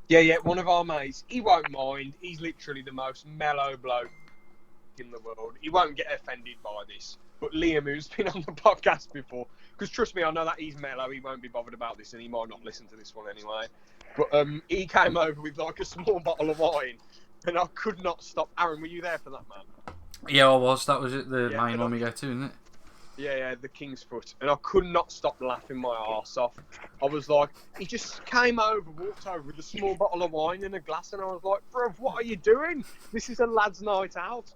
Yeah, one of our mates, he won't mind. He's literally the most mellow bloke in the world. He won't get offended by this. But Liam, who's been on the podcast before, because trust me, I know that he's mellow, he won't be bothered about this and he might not listen to this one anyway. But he came over with like a small bottle of wine and I could not stop. Aaron, were you there for that, man? Yeah, I was. That was it, the main one we go to, isn't it? Yeah, the King's Foot. And I could not stop laughing my arse off. I was like, he just came over, walked over with a small bottle of wine in a glass, and I was like, bruv, what are you doing? This is a lad's night out.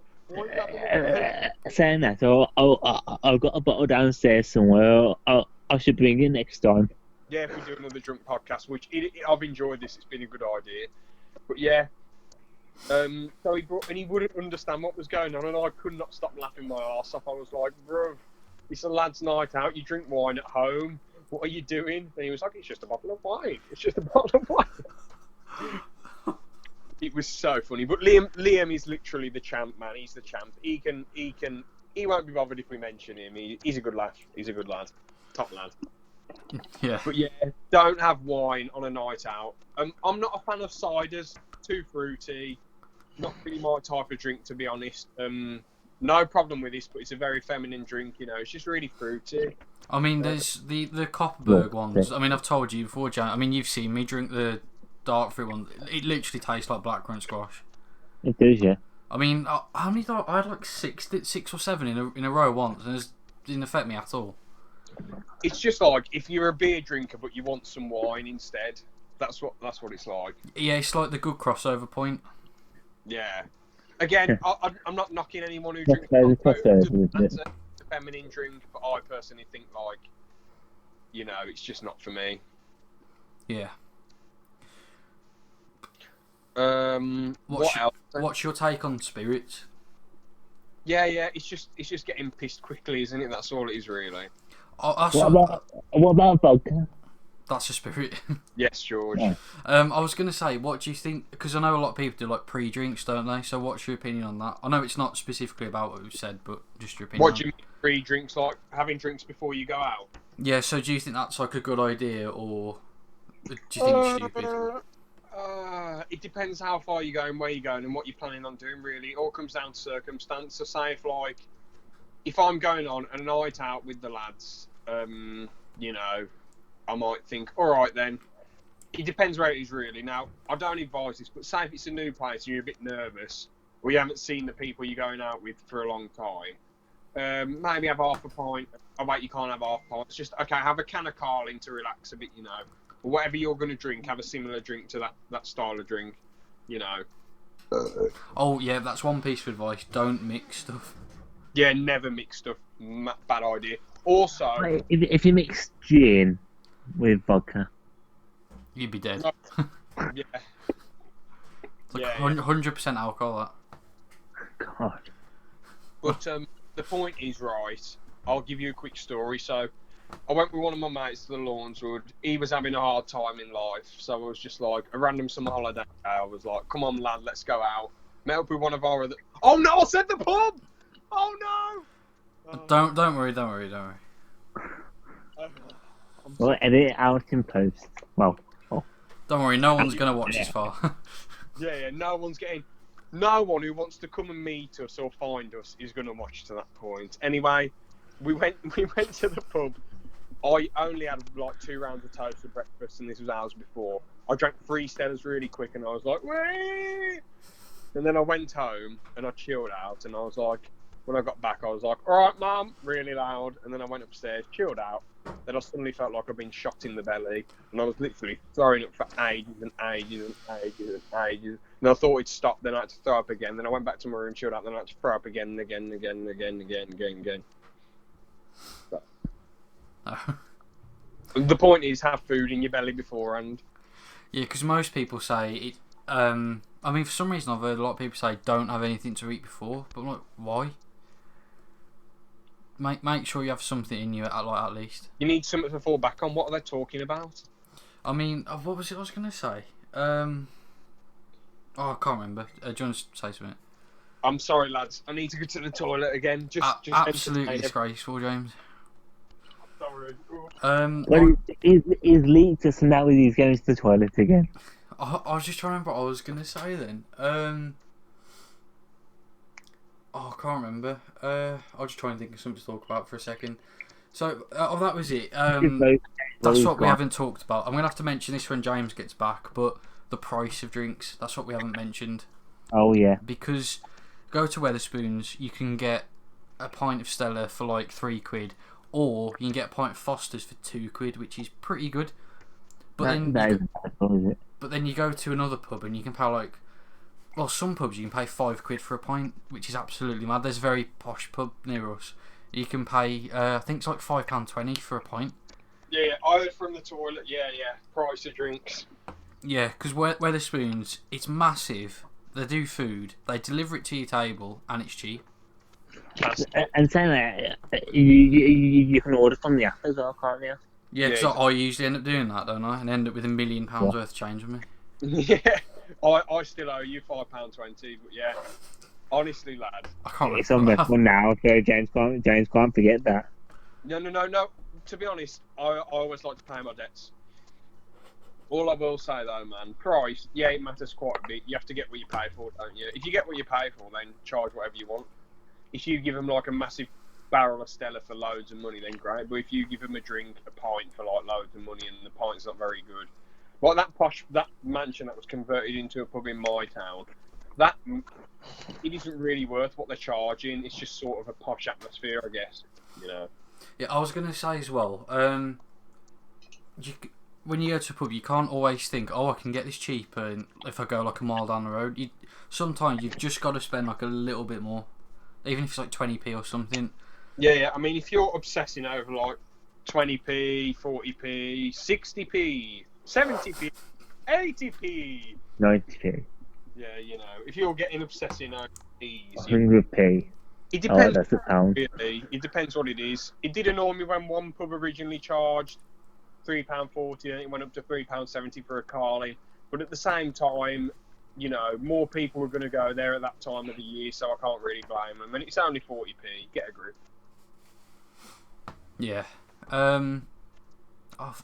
Saying that, I've got a bottle downstairs somewhere. I should bring it next time. Yeah, if we do another drunk podcast, which I've enjoyed this. It's been a good idea. But yeah. So he wouldn't understand what was going on, and I could not stop laughing my arse off. I was like, bruv, it's a lad's night out. You drink wine at home. What are you doing? And he was like, it's just a bottle of wine. It's just a bottle of wine. It was so funny. But Liam is literally the champ, man. He's the champ. He won't be bothered if we mention him. He's a good lad. He's a good lad. Top lad. Yeah. But yeah, don't have wine on a night out. I'm not a fan of ciders. Too fruity. Not really my type of drink, to be honest. No problem with this, but it's a very feminine drink, It's just really fruity. I mean, there's the Copperberg ones. I mean, I've told you before, Jan. I mean, you've seen me drink the dark fruit one. It literally tastes like blackcurrant squash. It does, yeah. I mean, how many? I had like six or seven in a row once, and it didn't affect me at all. It's just like if you're a beer drinker but you want some wine instead. That's what it's like. Yeah, it's like the good crossover point. Yeah. Again, I'm not knocking anyone who drinks that's a feminine drink, but I personally think it's just not for me. Yeah. What else? What's your take on spirits? Yeah, it's just getting pissed quickly, isn't it? That's all it is, really. What about vodka? That's a spirit. Yes, George. Yeah. I was going to say, what do you think? Because I know a lot of people do like pre-drinks, don't they? So what's your opinion on that? I know it's not specifically about what we've said, but just your opinion. What do you mean pre-drinks? Like having drinks before you go out? Yeah, so do you think that's like a good idea, or Do you think it's stupid? It depends how far you're going, where you're going, and what you're planning on doing. Really, it all comes down to circumstance. So, say if I'm going on a night out with the lads, you know, I might think, all right then. It depends where it is really. Now, I don't advise this, but say if it's a new place and you're a bit nervous, or you haven't seen the people you're going out with for a long time, maybe have half a pint. Oh wait, you can't have half a pint. It's just okay. Have a can of Carling to relax a bit, you know. Or whatever you're going to drink, have a similar drink to that style of drink, you know. Oh yeah, that's one piece of advice. Don't mix stuff. Yeah, never mix stuff. Bad idea. Also, if you mix gin with vodka, you'd be dead. Yeah. It's like 100% alcohol. That. God. But the point is, right, I'll give you a quick story. So I went with one of my mates to the Lawnswood. He was having a hard time in life, so I was just like, a random summer holiday. I was like, come on, lad, let's go out. Met up with one of our other... Oh, no, I said the pub! Oh, no! Don't worry. Well, edit it out in post. Well, Don't worry, no one's going to watch this far. Yeah, no one who wants to come and meet us or find us is going to watch to that point. Anyway, we went to the pub. I only had like 2 rounds of toast for breakfast, and this was hours before. I drank 3 Stellas really quick, and I was like, whee! And then I went home and I chilled out, and I was like, when I got back, I was like, all right, Mum, really loud. And then I went upstairs, chilled out. Then I suddenly felt like I'd been shot in the belly, and I was literally throwing up for ages and ages and ages and ages. And I thought it'd stop, then I had to throw up again. Then I went back to my room, chilled out, then I had to throw up again and again and again and again and again and again and again. So. Oh. The point is, have food in your belly beforehand. Yeah, because most people say it. I mean, for some reason, I've heard a lot of people say don't have anything to eat before, but I'm like, why? Make sure you have something in you at least. You need something to fall back on. What are they talking about? I mean, what was it I was going to say? I can't remember. Do you want to say something? I'm sorry, lads. I need to go to the toilet again. Just absolutely disgraceful, James. Sorry. well, is Lee just now he's going to the toilet again? I was just trying to remember what I was going to say then. I can't remember. I'll just try and think of something to talk about for a second. So, that was it. That's what we haven't talked about. I'm going to have to mention this when James gets back, but the price of drinks, that's what we haven't mentioned. Oh, yeah. Because go to Wetherspoons, you can get a pint of Stella for like £3, or you can get a pint of Foster's for £2, which is pretty good. But then you go to another pub and you can pay like... Well, some pubs you can pay £5 for a pint, which is absolutely mad. There's a very posh pub near us. You can pay, I think it's like £5.20 for a pint. Yeah, I heard from the toilet. Yeah. Price of drinks. Yeah, because Wetherspoons, it's massive. They do food. They deliver it to your table, and it's cheap. And saying that, you can order from the app as well, can't you? Yeah, because I usually end up doing that, don't I? And end up with £1 million worth of change with me. Yeah. I still owe you £5.20, but yeah, honestly, lad, I can't. It's on record now, so James can't forget that. No. To be honest, I always like to pay my debts. All I will say though, man, price, yeah, it matters quite a bit. You have to get what you pay for, don't you? If you get what you pay for, then charge whatever you want. If you give them like a massive barrel of Stella for loads of money, then great. But if you give them a drink, a pint for like loads of money, and the pint's not very good. Like that mansion that was converted into a pub in my town, it isn't really worth what they're charging. It's just sort of a posh atmosphere, I guess. You know. Yeah, I was going to say as well. When you go to a pub, you can't always think, "Oh, I can get this cheaper if I go like a mile down the road." Sometimes you've just got to spend like a little bit more, even if it's like 20p or something. Yeah. I mean, if you're obsessing over like 20p, 40p, 60p. 70p, 80p, 90p. Yeah, you know, if you're getting obsessing over these, 100p. It depends. That's the pound. Really, it depends what it is. It did annoy me when one pub originally charged £3.40, and it went up to £3.70 for a Carling. But at the same time, you know, more people were going to go there at that time of the year, so I can't really blame them. And it's only 40p. Get a grip. Yeah. I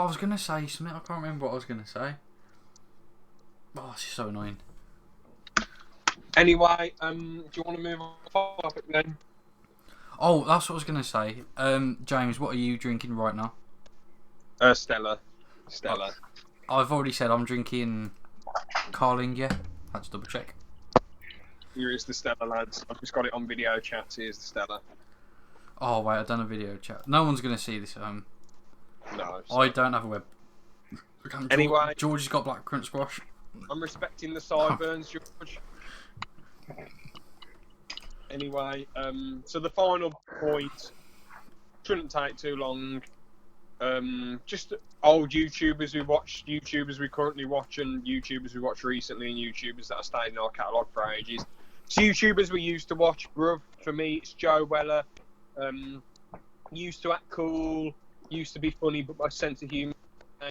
was gonna say something. I can't remember what I was gonna say. Oh, this is so annoying. Anyway, do you want to move on to the topic then? Oh, that's what I was gonna say. James, what are you drinking right now? Stella. I've already said I'm drinking Carling. Yeah, let's double check. Here is the Stella, lads. I've just got it on video chat. Here's the Stella. Oh wait, I've done a video chat. No one's gonna see this at home. No. I don't have a web. Anyway, George has got black currant squash. I'm respecting the sideburns, George. Anyway, so the final point shouldn't take too long. Just old YouTubers we watch, YouTubers we currently watch, and YouTubers we watched recently, and YouTubers that have stayed in our catalogue for ages. So YouTubers we used to watch, bruv. For me, it's Joe Weller. Used to act cool, used to be funny, but my sense of humour.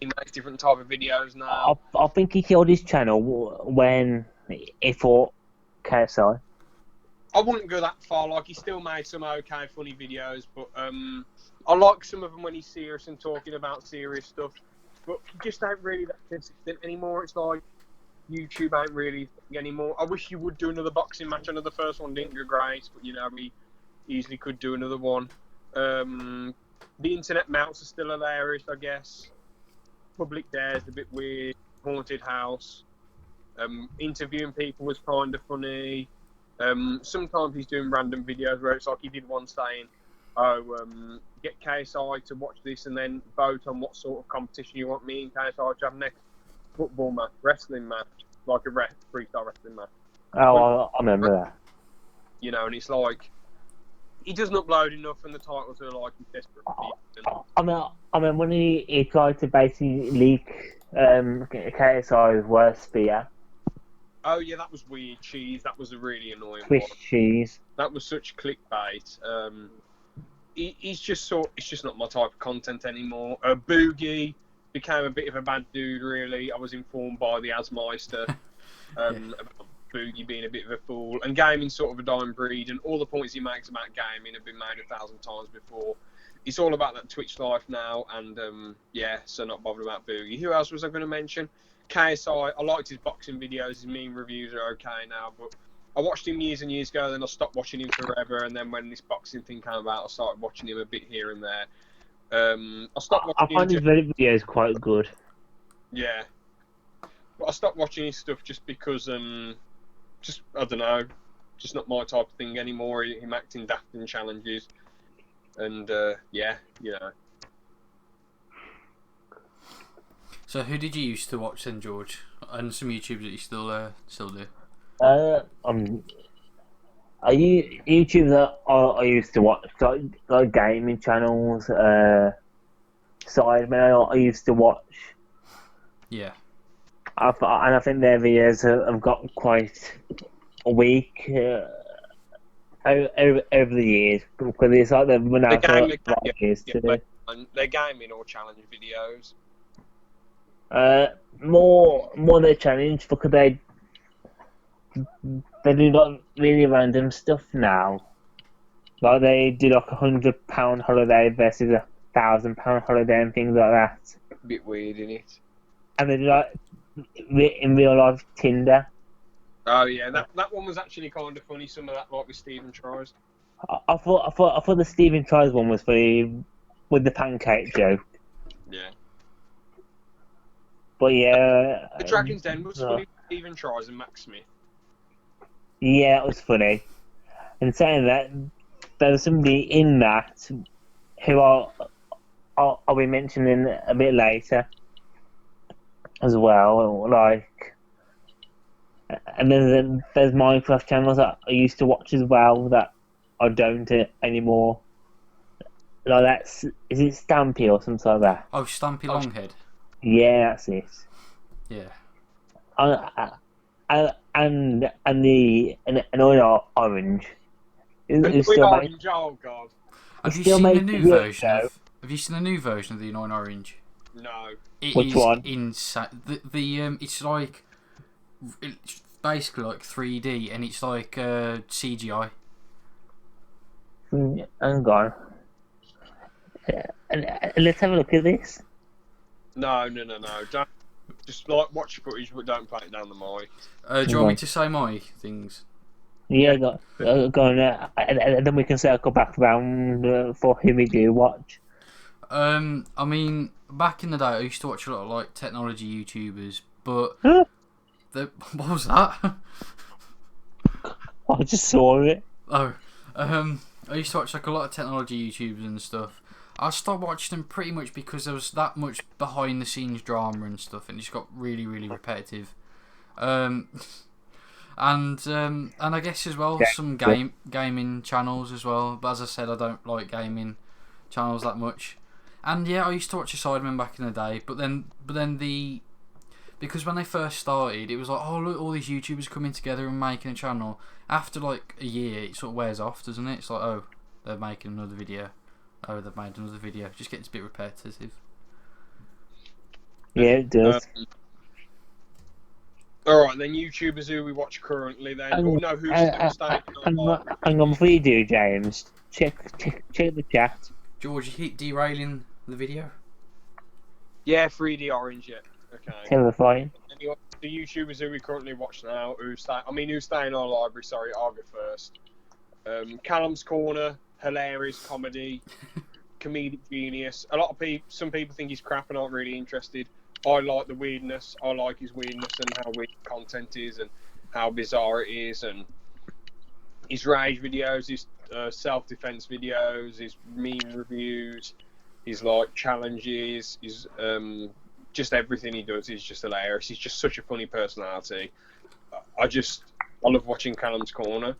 He makes different type of videos now. I think he killed his channel when he fought KSI. I wouldn't go that far. Like, he still made some okay, funny videos, but I like some of them when he's serious and talking about serious stuff. But he just ain't really that consistent anymore. It's like YouTube ain't really anymore. I wish you would do another boxing match. I know the first one didn't go great, but you know, we easily could do another one. The internet mounts are still hilarious, I guess. Public Dare's a bit weird. Haunted House. Interviewing people was kind of funny. Sometimes he's doing random videos where it's like he did one saying, get KSI to watch this and then vote on what sort of competition you want me and KSI to have next. Football match, wrestling match, like a freestyle wrestling match. Oh, I remember that. You know, and it's like, he doesn't upload enough and the titles are like, he's desperate for people. I mean, when he tried to basically leak KSI's worst spear. Oh yeah, that was weird. Cheese. That was a really annoying Swiss one. cheese. That was such clickbait. It's just not my type of content anymore. Boogie became a bit of a bad dude. Really, I was informed by the Asmeister about Boogie being a bit of a fool, and gaming sort of a dying breed. And all the points he makes about gaming have been made 1,000 times before. It's all about that Twitch life now, and so not bothered about Boogie. Who else was I going to mention? KSI, I liked his boxing videos, his meme reviews are okay now, but I watched him years and years ago, then I stopped watching him forever, and then when this boxing thing came about, I started watching him a bit here and there. I stopped watching I find his videos quite good. Yeah. But I stopped watching his stuff just because, I don't know, just not my type of thing anymore. Him acting daft in challenges, and, you know. So who did you used to watch then, George? And some YouTubers that you still do? YouTube that I used to watch, like gaming channels, Sidemen I used to watch. Yeah. And I think their videos have got quite weak over the years, because it's like they've been out for years too. They're gaming or challenge videos. More their challenge, because they do like really random stuff now. Like they do like £100 holiday versus £1,000 holiday and things like that. A bit weird, isn't it? And they do like in real life Tinder. Oh yeah, that one was actually kind of funny. Some of that, like with Stephen Tries. I thought the Stephen Tries one was funny with the pancake joke. Yeah. But yeah, the Dragon's Den was funny. Stephen Tries and Max Smith. Yeah, it was funny. And saying that, there was somebody in that who I'll be mentioning a bit later as well. Like, and there's Minecraft channels that I used to watch as well that I don't anymore. Like is it Stampy or something like that? Oh, Stampy Longhead. Yeah, that's it. Yeah. And the Annoying Orange. Orange, oh god. Have you seen a new version? Have you seen a new version of the Annoying Orange? No. Which one? Insane. It's like it's basically like 3D, and it's like CGI. Hang on. Let's have a look at this. No. Don't just like watch footage, but don't play it down the mic. Do you want me to say my things? Yeah, go on, and then we can circle back around for who we do watch. I mean, back in the day, I used to watch a lot of like technology YouTubers, but Huh? what was that? I just saw it. Oh, I used to watch like a lot of technology YouTubers and stuff. I stopped watching them pretty much because there was that much behind the scenes drama and stuff, and it just got really, really repetitive. And I guess as well some gaming channels as well. But as I said, I don't like gaming channels that much. And yeah, I used to watch a Sidemen back in the day, but then because when they first started, it was like, oh look, all these YouTubers coming together and making a channel. After like a year, it sort of wears off, doesn't it? It's like, oh, they're making another video. Oh, they've made another video. It just gets a bit repetitive. Yeah, it does. All right, then YouTubers who we watch currently. Then, And- oh no, who's still staying online? Hang on, before you do, James, check the chat. George, you keep derailing the video. Yeah, 3D Orange. Yeah, okay. Terrifying. Anyway, the YouTubers who we currently watch now, who's staying in our library. Sorry, I'll go first. Callum's Corner, hilarious comedy, comedic genius. Some people think he's crap and aren't really interested. I like the weirdness. I like his weirdness and how weird content is and how bizarre it is, and his rage videos, his self-defense videos, his meme reviews, his like challenges, his just everything he does is just hilarious. He's just such a funny personality. I love watching Callum's Corner.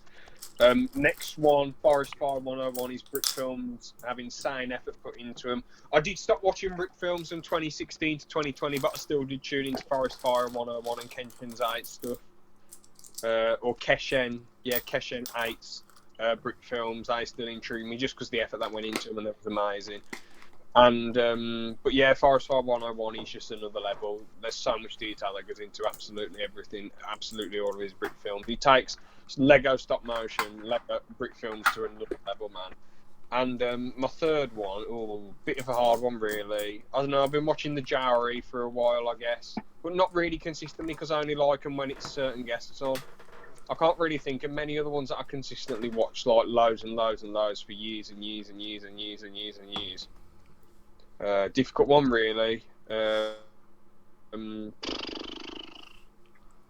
Next one, Forest Fire 101. His Brick films have insane effort put into them. I did stop watching Brick films from 2016 to 2020, but I still did tune into Forest Fire 101 and Kenshin's 8 stuff. Or Keshen 8's Brick films. They still intrigue me just because the effort that went into them, and that was amazing. And but yeah, Forest Fire 101 is just another level. There's so much detail that goes into absolutely everything, absolutely all of his Brick films. He takes Lego stop motion, Lego Brick films to another level, man. And my third one, bit of a hard one really. I don't know, I've been watching the Jowry for a while, I guess, but not really consistently because I only like them when it's certain guests on. I can't really think of many other ones that I consistently watch like loads and loads and loads for years and years and years and years and years and years. Difficult one, really.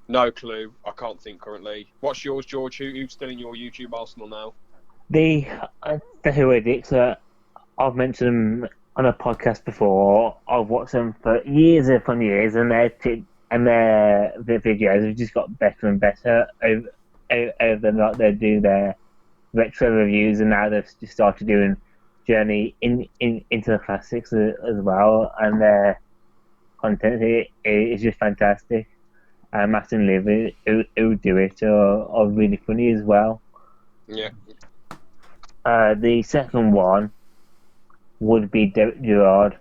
No clue. I can't think currently. What's yours, George? Who's still in your YouTube arsenal now? The Who Addicts, I've mentioned them on a podcast before. I've watched them for years upon years, and their videos have just got better and better over like they do their retro reviews, and now they've just started doing journey into the classics as well, and their content is just fantastic. Matt and Liv who do it are really funny as well. Yeah. The second one would be Derek Gerard.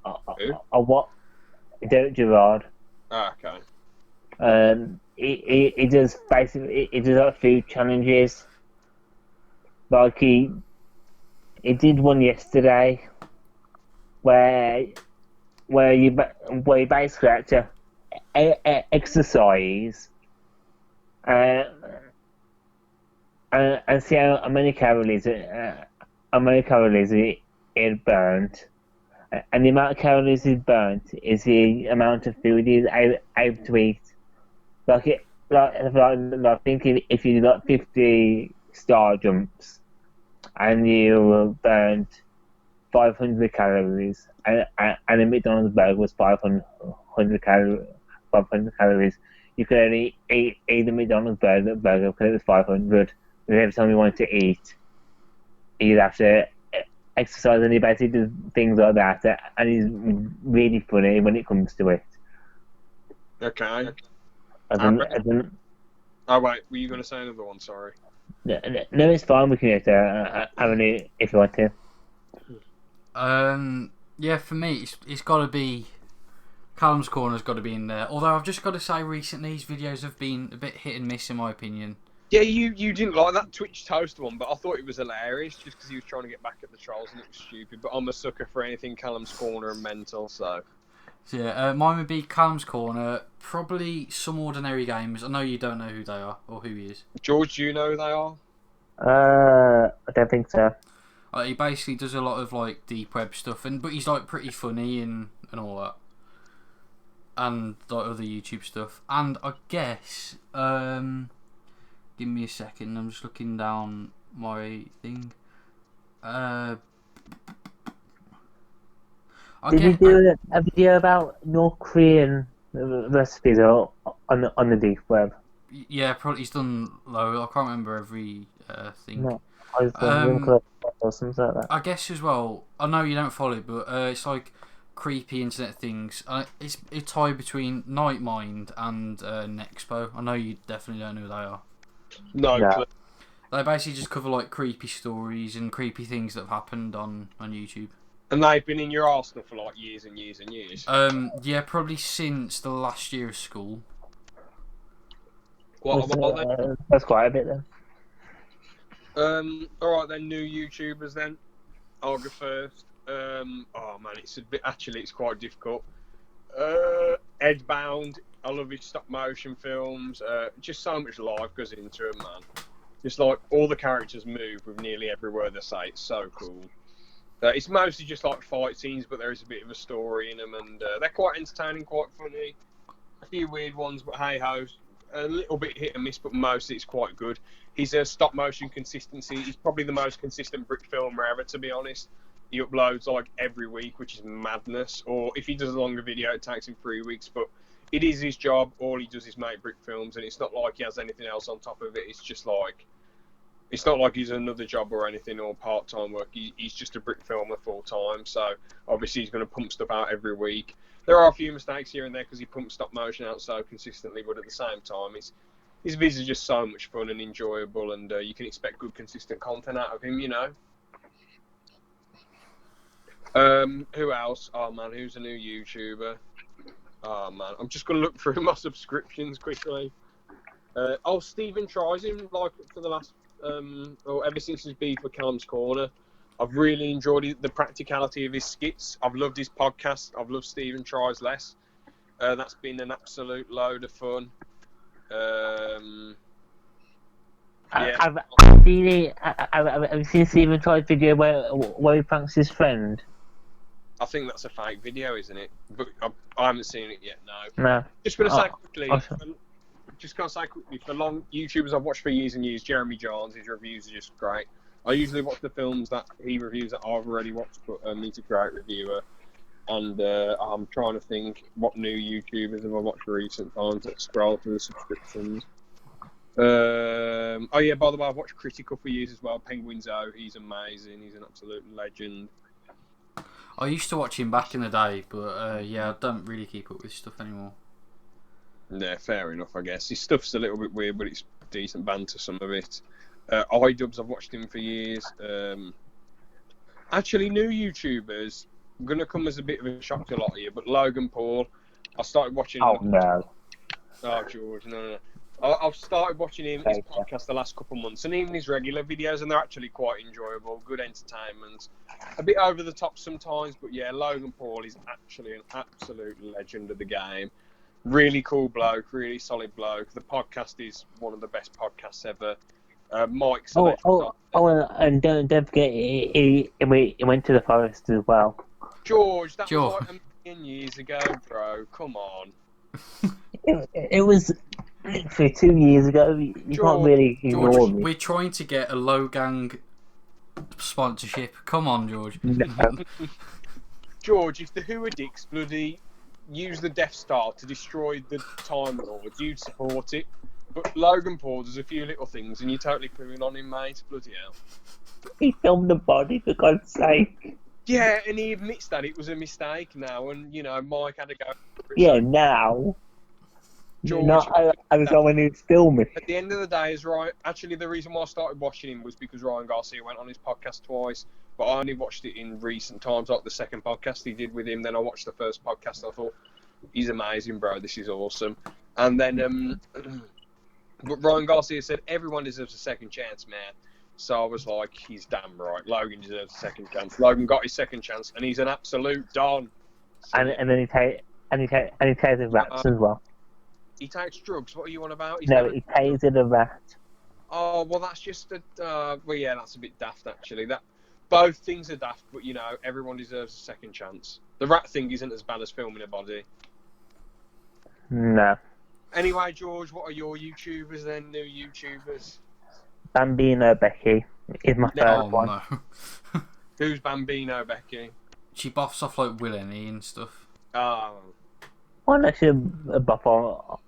Who? What? Derek Gerard. Ah, okay. He does basically like food challenges. Like he did one yesterday where you basically had to exercise and see how many calories it burnt, and the amount of calories it burnt is the amount of food he's able to eat. Like I think if you do like 50 star jumps and you burnt 500 calories, and a McDonald's burger was 500 calories, you could only eat the McDonald's burger because it was 500. And every time you wanted to eat, you'd have to exercise, and he basically does things like that, and he's really funny when it comes to it. Okay. Oh wait, were you going to say another one? Sorry. No, it's fine. We can get Avenue if you want to. Yeah, for me, it's got to be Callum's Corner's got to be in there. Although I've just got to say, recently his videos have been a bit hit and miss in my opinion. Yeah, you didn't like that Twitch toast one, but I thought it was hilarious just because he was trying to get back at the trolls and it was stupid. But I'm a sucker for anything Callum's Corner and mental, so So yeah, mine would be Calm's Corner. Probably Some Ordinary Games. I know you don't know who they are or who he is. George, do you know who they are? I don't think so. He basically does a lot of like deep web stuff, but he's like pretty funny and all that, and like other YouTube stuff. And I guess, give me a second. I'm just looking down my thing. Did you do a video about North Korean recipes on the deep web? Yeah, probably he's done low. I can't remember every thing. No, I was or something like that. I guess as well. I know you don't follow it, but it's like creepy internet things. It's tied between Nightmind and Nexpo. I know you definitely don't know who they are. No. Yeah. They basically just cover like creepy stories and creepy things that have happened on YouTube. And they've been in your arsenal for like years and years and years. Yeah, probably since the last year of school. That's quite a bit then. Alright then, new YouTubers then. I'll go first. Oh man, it's quite difficult. Edbound, I love his stop motion films. Just so much life goes into them, man. Just like all the characters move with nearly every word they say. It's so cool. It's mostly just like fight scenes, but there is a bit of a story in them, and they're quite entertaining, quite funny. A few weird ones, but hey ho, a little bit hit and miss, but mostly it's quite good. His stop motion consistency, he's probably the most consistent brick filmer ever, to be honest. He uploads like every week, which is madness. Or if he does a longer video, it takes him 3 weeks, but it is his job. All he does is make brick films, and it's not like he has anything else on top of it. It's just like, it's not like he's another job or anything or part-time work. He's just a brick filmer full-time, so obviously he's going to pump stuff out every week. There are a few mistakes here and there because he pumps stop motion out so consistently, but at the same time, his videos are just so much fun and enjoyable, and you can expect good, consistent content out of him, you know. Who else? Oh man, who's a new YouTuber? Oh man, I'm just going to look through my subscriptions quickly. Stephen tries him like for the last ever since his beef with Calm's Corner. I've really enjoyed the practicality of his skits. I've loved his podcast. I've loved Stephen Tries Less. That's been an absolute load of fun. Have you seen Stephen Tries video where he pranks his friend? I think that's a fake video, isn't it? But I haven't seen it yet. No. No. Just going to say quickly. Awesome. Just gonna say quickly, for long YouTubers I've watched for years and years, Jeremy Johns, his reviews are just great. I usually watch the films that he reviews that I've already watched, but he's a great reviewer. And I'm trying to think what new YouTubers have I watched for recent times. Let's scroll through the subscriptions. Oh yeah, by the way, I've watched Critical for years as well. Penguin Zoe, he's amazing. He's an absolute legend. I used to watch him back in the day, but yeah, I don't really keep up with stuff anymore. Yeah, fair enough, I guess. His stuff's a little bit weird, but it's decent banter, some of it. iDubbbz, I've watched him for years. Actually, new YouTubers, going to come as a bit of a shock to a lot of you, but Logan Paul, I started watching... Oh, no. Oh, George, no. I've started watching his podcast the last couple of months, and even his regular videos, and they're actually quite enjoyable, good entertainment. A bit over the top sometimes, but yeah, Logan Paul is actually an absolute legend of the game. Really cool bloke, really solid bloke. The podcast is one of the best podcasts ever. Mike's and don't forget, he went to the forest as well. George, that was like a million years ago, bro. Come on. It was literally 2 years ago. You can't really ignore me. We're trying to get a Logang sponsorship. Come on, George. No. George, if the Who are dicks bloody use the Death Star to destroy the Time Lords, you'd support it. But Logan Paul does a few little things and you're totally pooing on him, mate. Bloody hell. He filmed the body, for God's sake. Yeah, and he admits that it was a mistake now, and, you know, Mike had to go... Yeah, now. George, I was the one who's filming. At the end of the day, is right. Actually, the reason why I started watching him was because Ryan Garcia went on his podcast twice, but I only watched it in recent times, like the second podcast he did with him. Then I watched the first podcast. I thought, he's amazing, bro. This is awesome. And then, but Ryan Garcia said everyone deserves a second chance, man. So I was like, he's damn right. Logan deserves a second chance. Logan got his second chance, and he's an absolute don. So, And then and he tases rats as well. He takes drugs. What are you on about? No, he tases a rat. Oh, well, that's just well, yeah, that's a bit daft, actually. That both things are daft, but you know, everyone deserves a second chance. The rat thing isn't as bad as filming a body. No. Anyway, George, what are your YouTubers then? New YouTubers? Bambino Becky is my first one. No. Who's Bambino Becky? She buffs off like Will Ennie and stuff. Oh. Well, I should buff off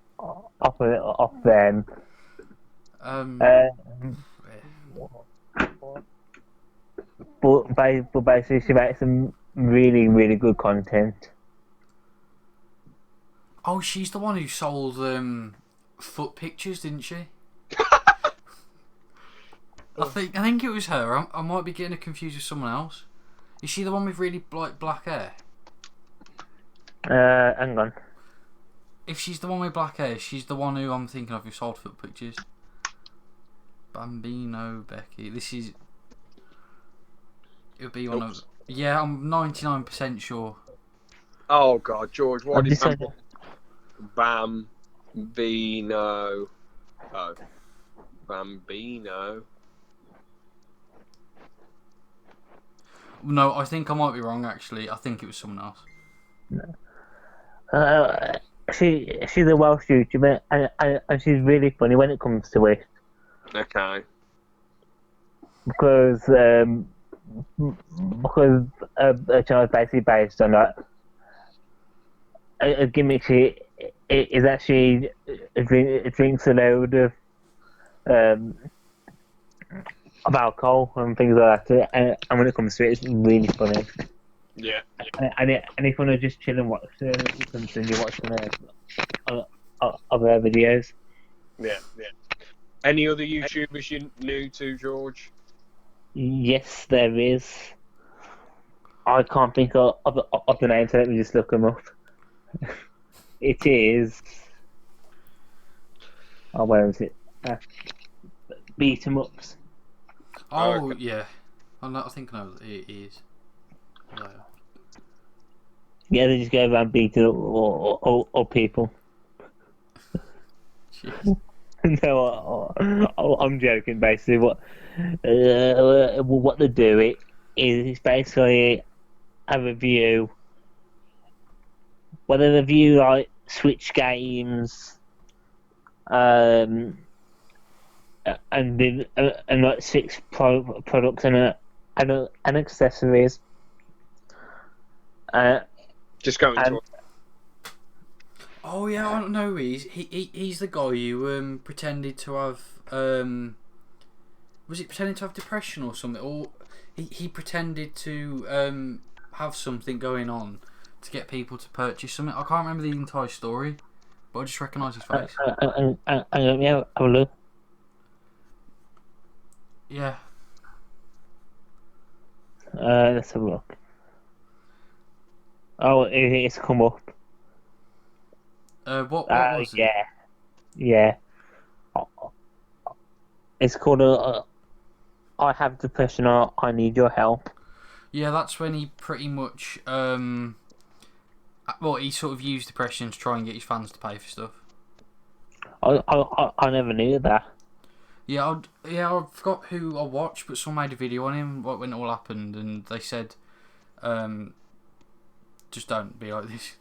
them. But basically, she makes some really, really good content. Oh, she's the one who sold foot pictures, didn't she? I think it was her. I might be getting her confused with someone else. Is she the one with really black hair? Hang on. If she's the one with black hair, she's the one who I'm thinking of who sold foot pictures. Bambino Becky. It'll be one of. Yeah, I'm 99% sure. Oh God, George, what is that? Bambino? Oh, Bambino. No, I think I might be wrong. Actually, I think it was someone else. She's a Welsh YouTuber, and she's really funny when it comes to it. Okay. Because her channel is basically based on that. A gimmick she is actually drinks a load of alcohol and things like that, and when it comes to it, it's really funny. Yeah. And if you want to just chill and watch her, you continue watching her other videos. Yeah. Any other YouTubers you new to, George? Yes, there is. I can't think of the name, so let me just look them up. It is. Oh, where is it? Beat 'em ups. Oh, yeah. I think I know it is. Yeah, they just go around beating up people. No, I'm joking. Basically, what they do is basically a review. Whether they review like Switch games, and like Switch products and accessories. Just going to. Oh yeah, I don't know. He's the guy who pretended to have was it pretending to have depression or something, or he pretended to have something going on to get people to purchase something. I can't remember the entire story, but I just recognise his face. Yeah, have a look. Yeah. Let's have a look. Oh, it's come up. What was it? Yeah. It's called I have depression or I need your help. Yeah, that's when he pretty much he sort of used depression to try and get his fans to pay for stuff. I never knew that. Yeah, I forgot who I watched, but someone made a video on him when it all happened, and they said, just don't be like this.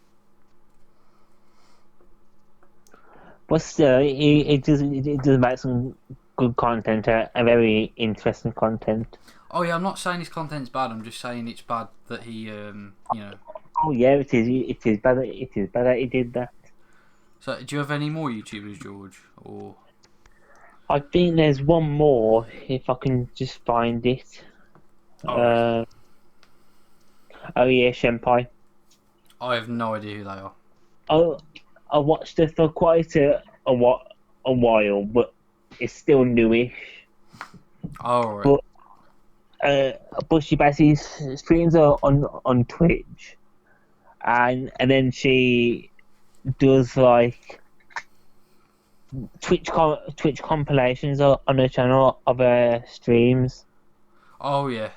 But still, it does make some good content, a very interesting content. Oh yeah, I'm not saying his content's bad. I'm just saying it's bad that he, Oh yeah, it is. It is bad. It is bad that he did that. So, do you have any more YouTubers, George? Or I think there's one more if I can just find it. Oh yeah, Senpai. I have no idea who they are. Oh, I watched it for quite a while, but it's still newish. Oh right. But she basically streams on Twitch, and then she does like Twitch compilations on her channel of her streams. Oh yeah.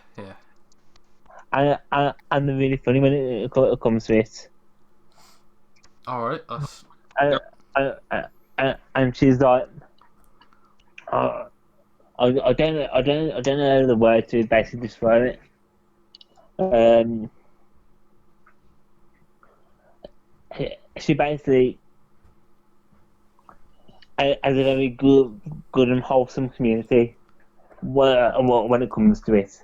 And they're really funny when it comes to it. All right. That's... and, and she's like, I don't know the word to basically describe it. She basically has a very good and wholesome community when it comes to it,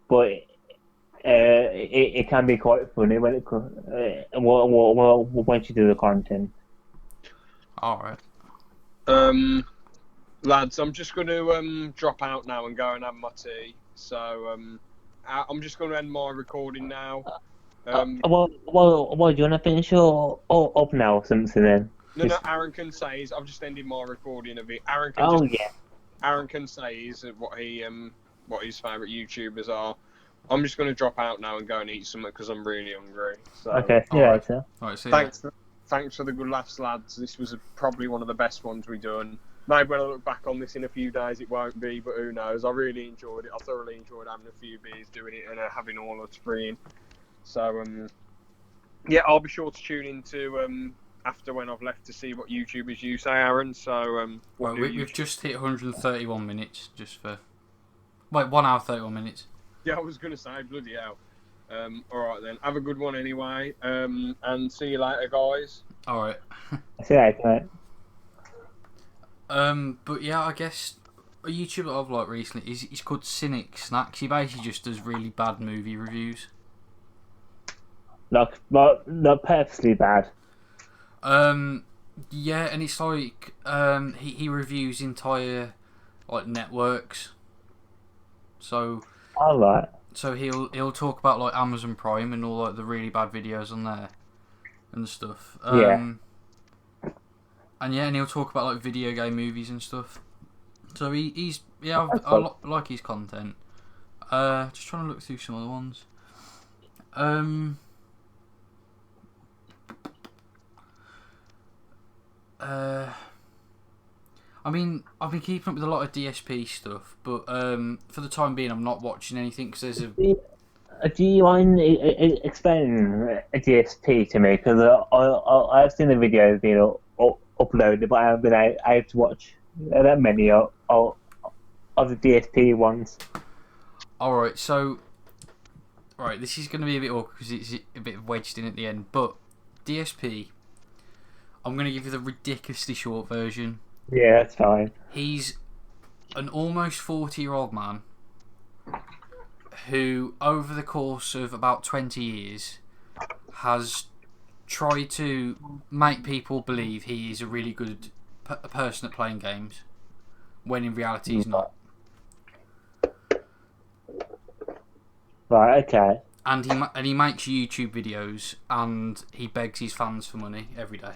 but it can be quite funny when it comes when she does the content. All right. Lads, I'm just going to drop out now and go and have my tea. So I'm just going to end my recording now. Well, do you want to finish up now or something then? No, Aaron can say is I've just ended my recording of it. Aaron can say is what his favourite YouTubers are. I'm just going to drop out now and go and eat something because I'm really hungry. So, okay, see you later. All right, see you. Thanks for the good laughs, lads. This was probably one of the best ones we've done. Maybe when I look back on this in a few days, it won't be, but who knows? I really enjoyed it. I thoroughly enjoyed having a few beers, doing it, and having all us free. So, yeah, I'll be sure to tune into after when I've left to see what YouTubers you say, Aaron. So, well, we've just hit 131 minutes, just for 1 hour 31 minutes. Yeah, I was gonna say, bloody hell. All right then, have a good one anyway, and see you later, guys. All right. See you later, mate. But yeah, I guess a YouTuber I've liked recently he's called Cynic Snacks. He basically just does really bad movie reviews. Not purposely bad. Yeah, and it's like he reviews entire like networks. So. All right. So he'll talk about like Amazon Prime and all like the really bad videos on there and stuff. Yeah. And he'll talk about like video game movies and stuff. So I like his content. Just trying to look through some other ones. I mean, I've been keeping up with a lot of DSP stuff, but for the time being, I'm not watching anything because there's a. Do you mind explaining a DSP to me? Because I've seen the videos being uploaded, but I haven't been able to watch that many of the DSP ones. Alright, so. Alright, this is going to be a bit awkward because it's a bit wedged in at the end, but DSP, I'm going to give you the ridiculously short version. Yeah, that's fine. He's an almost 40-year-old man who, over the course of about 20 years, has tried to make people believe he is a really good person at playing games, when in reality he's not. Right, okay. And he makes YouTube videos and he begs his fans for money every day.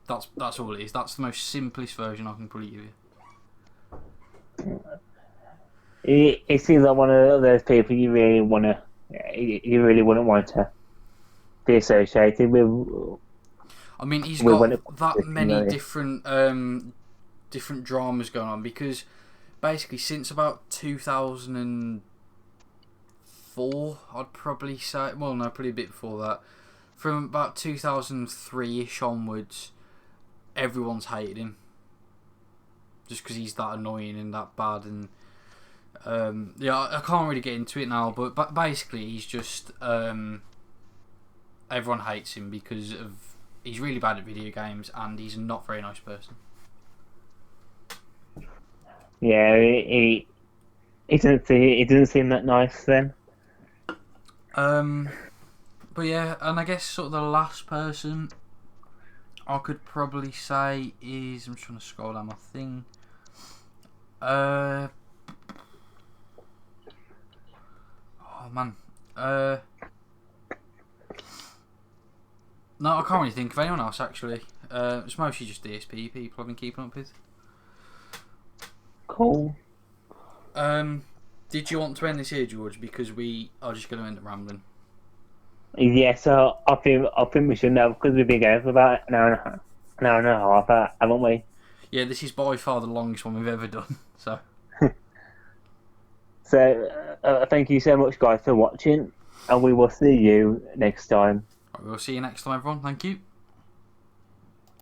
That's all it is. That's the most simplest version I can probably give you. It seems like one of those people you really wouldn't want to be associated with. I mean, he's got that many different dramas going on because basically since about 2004, I'd probably say. Well, no, probably a bit before that. From about 2003-ish onwards, everyone's hated him just because he's that annoying and that bad, and I can't really get into it now, but basically he's just everyone hates him because he's really bad at video games and he's a not very nice person. Yeah, he doesn't seem that nice then. But yeah, and I guess sort of the last person I could probably say is, I'm trying to scroll down my thing. Oh man. No, I can't really think of anyone else actually. It's mostly just DSP people I've been keeping up with. Cool. Did you want to end this here, George? Because we are just going to end up rambling. Yeah, so I think we should know because we've been going for about an hour and a half, haven't we? Yeah, this is by far the longest one we've ever done. So. So thank you so much, guys, for watching, and we will see you next time. Right, we'll see you next time, everyone. Thank you.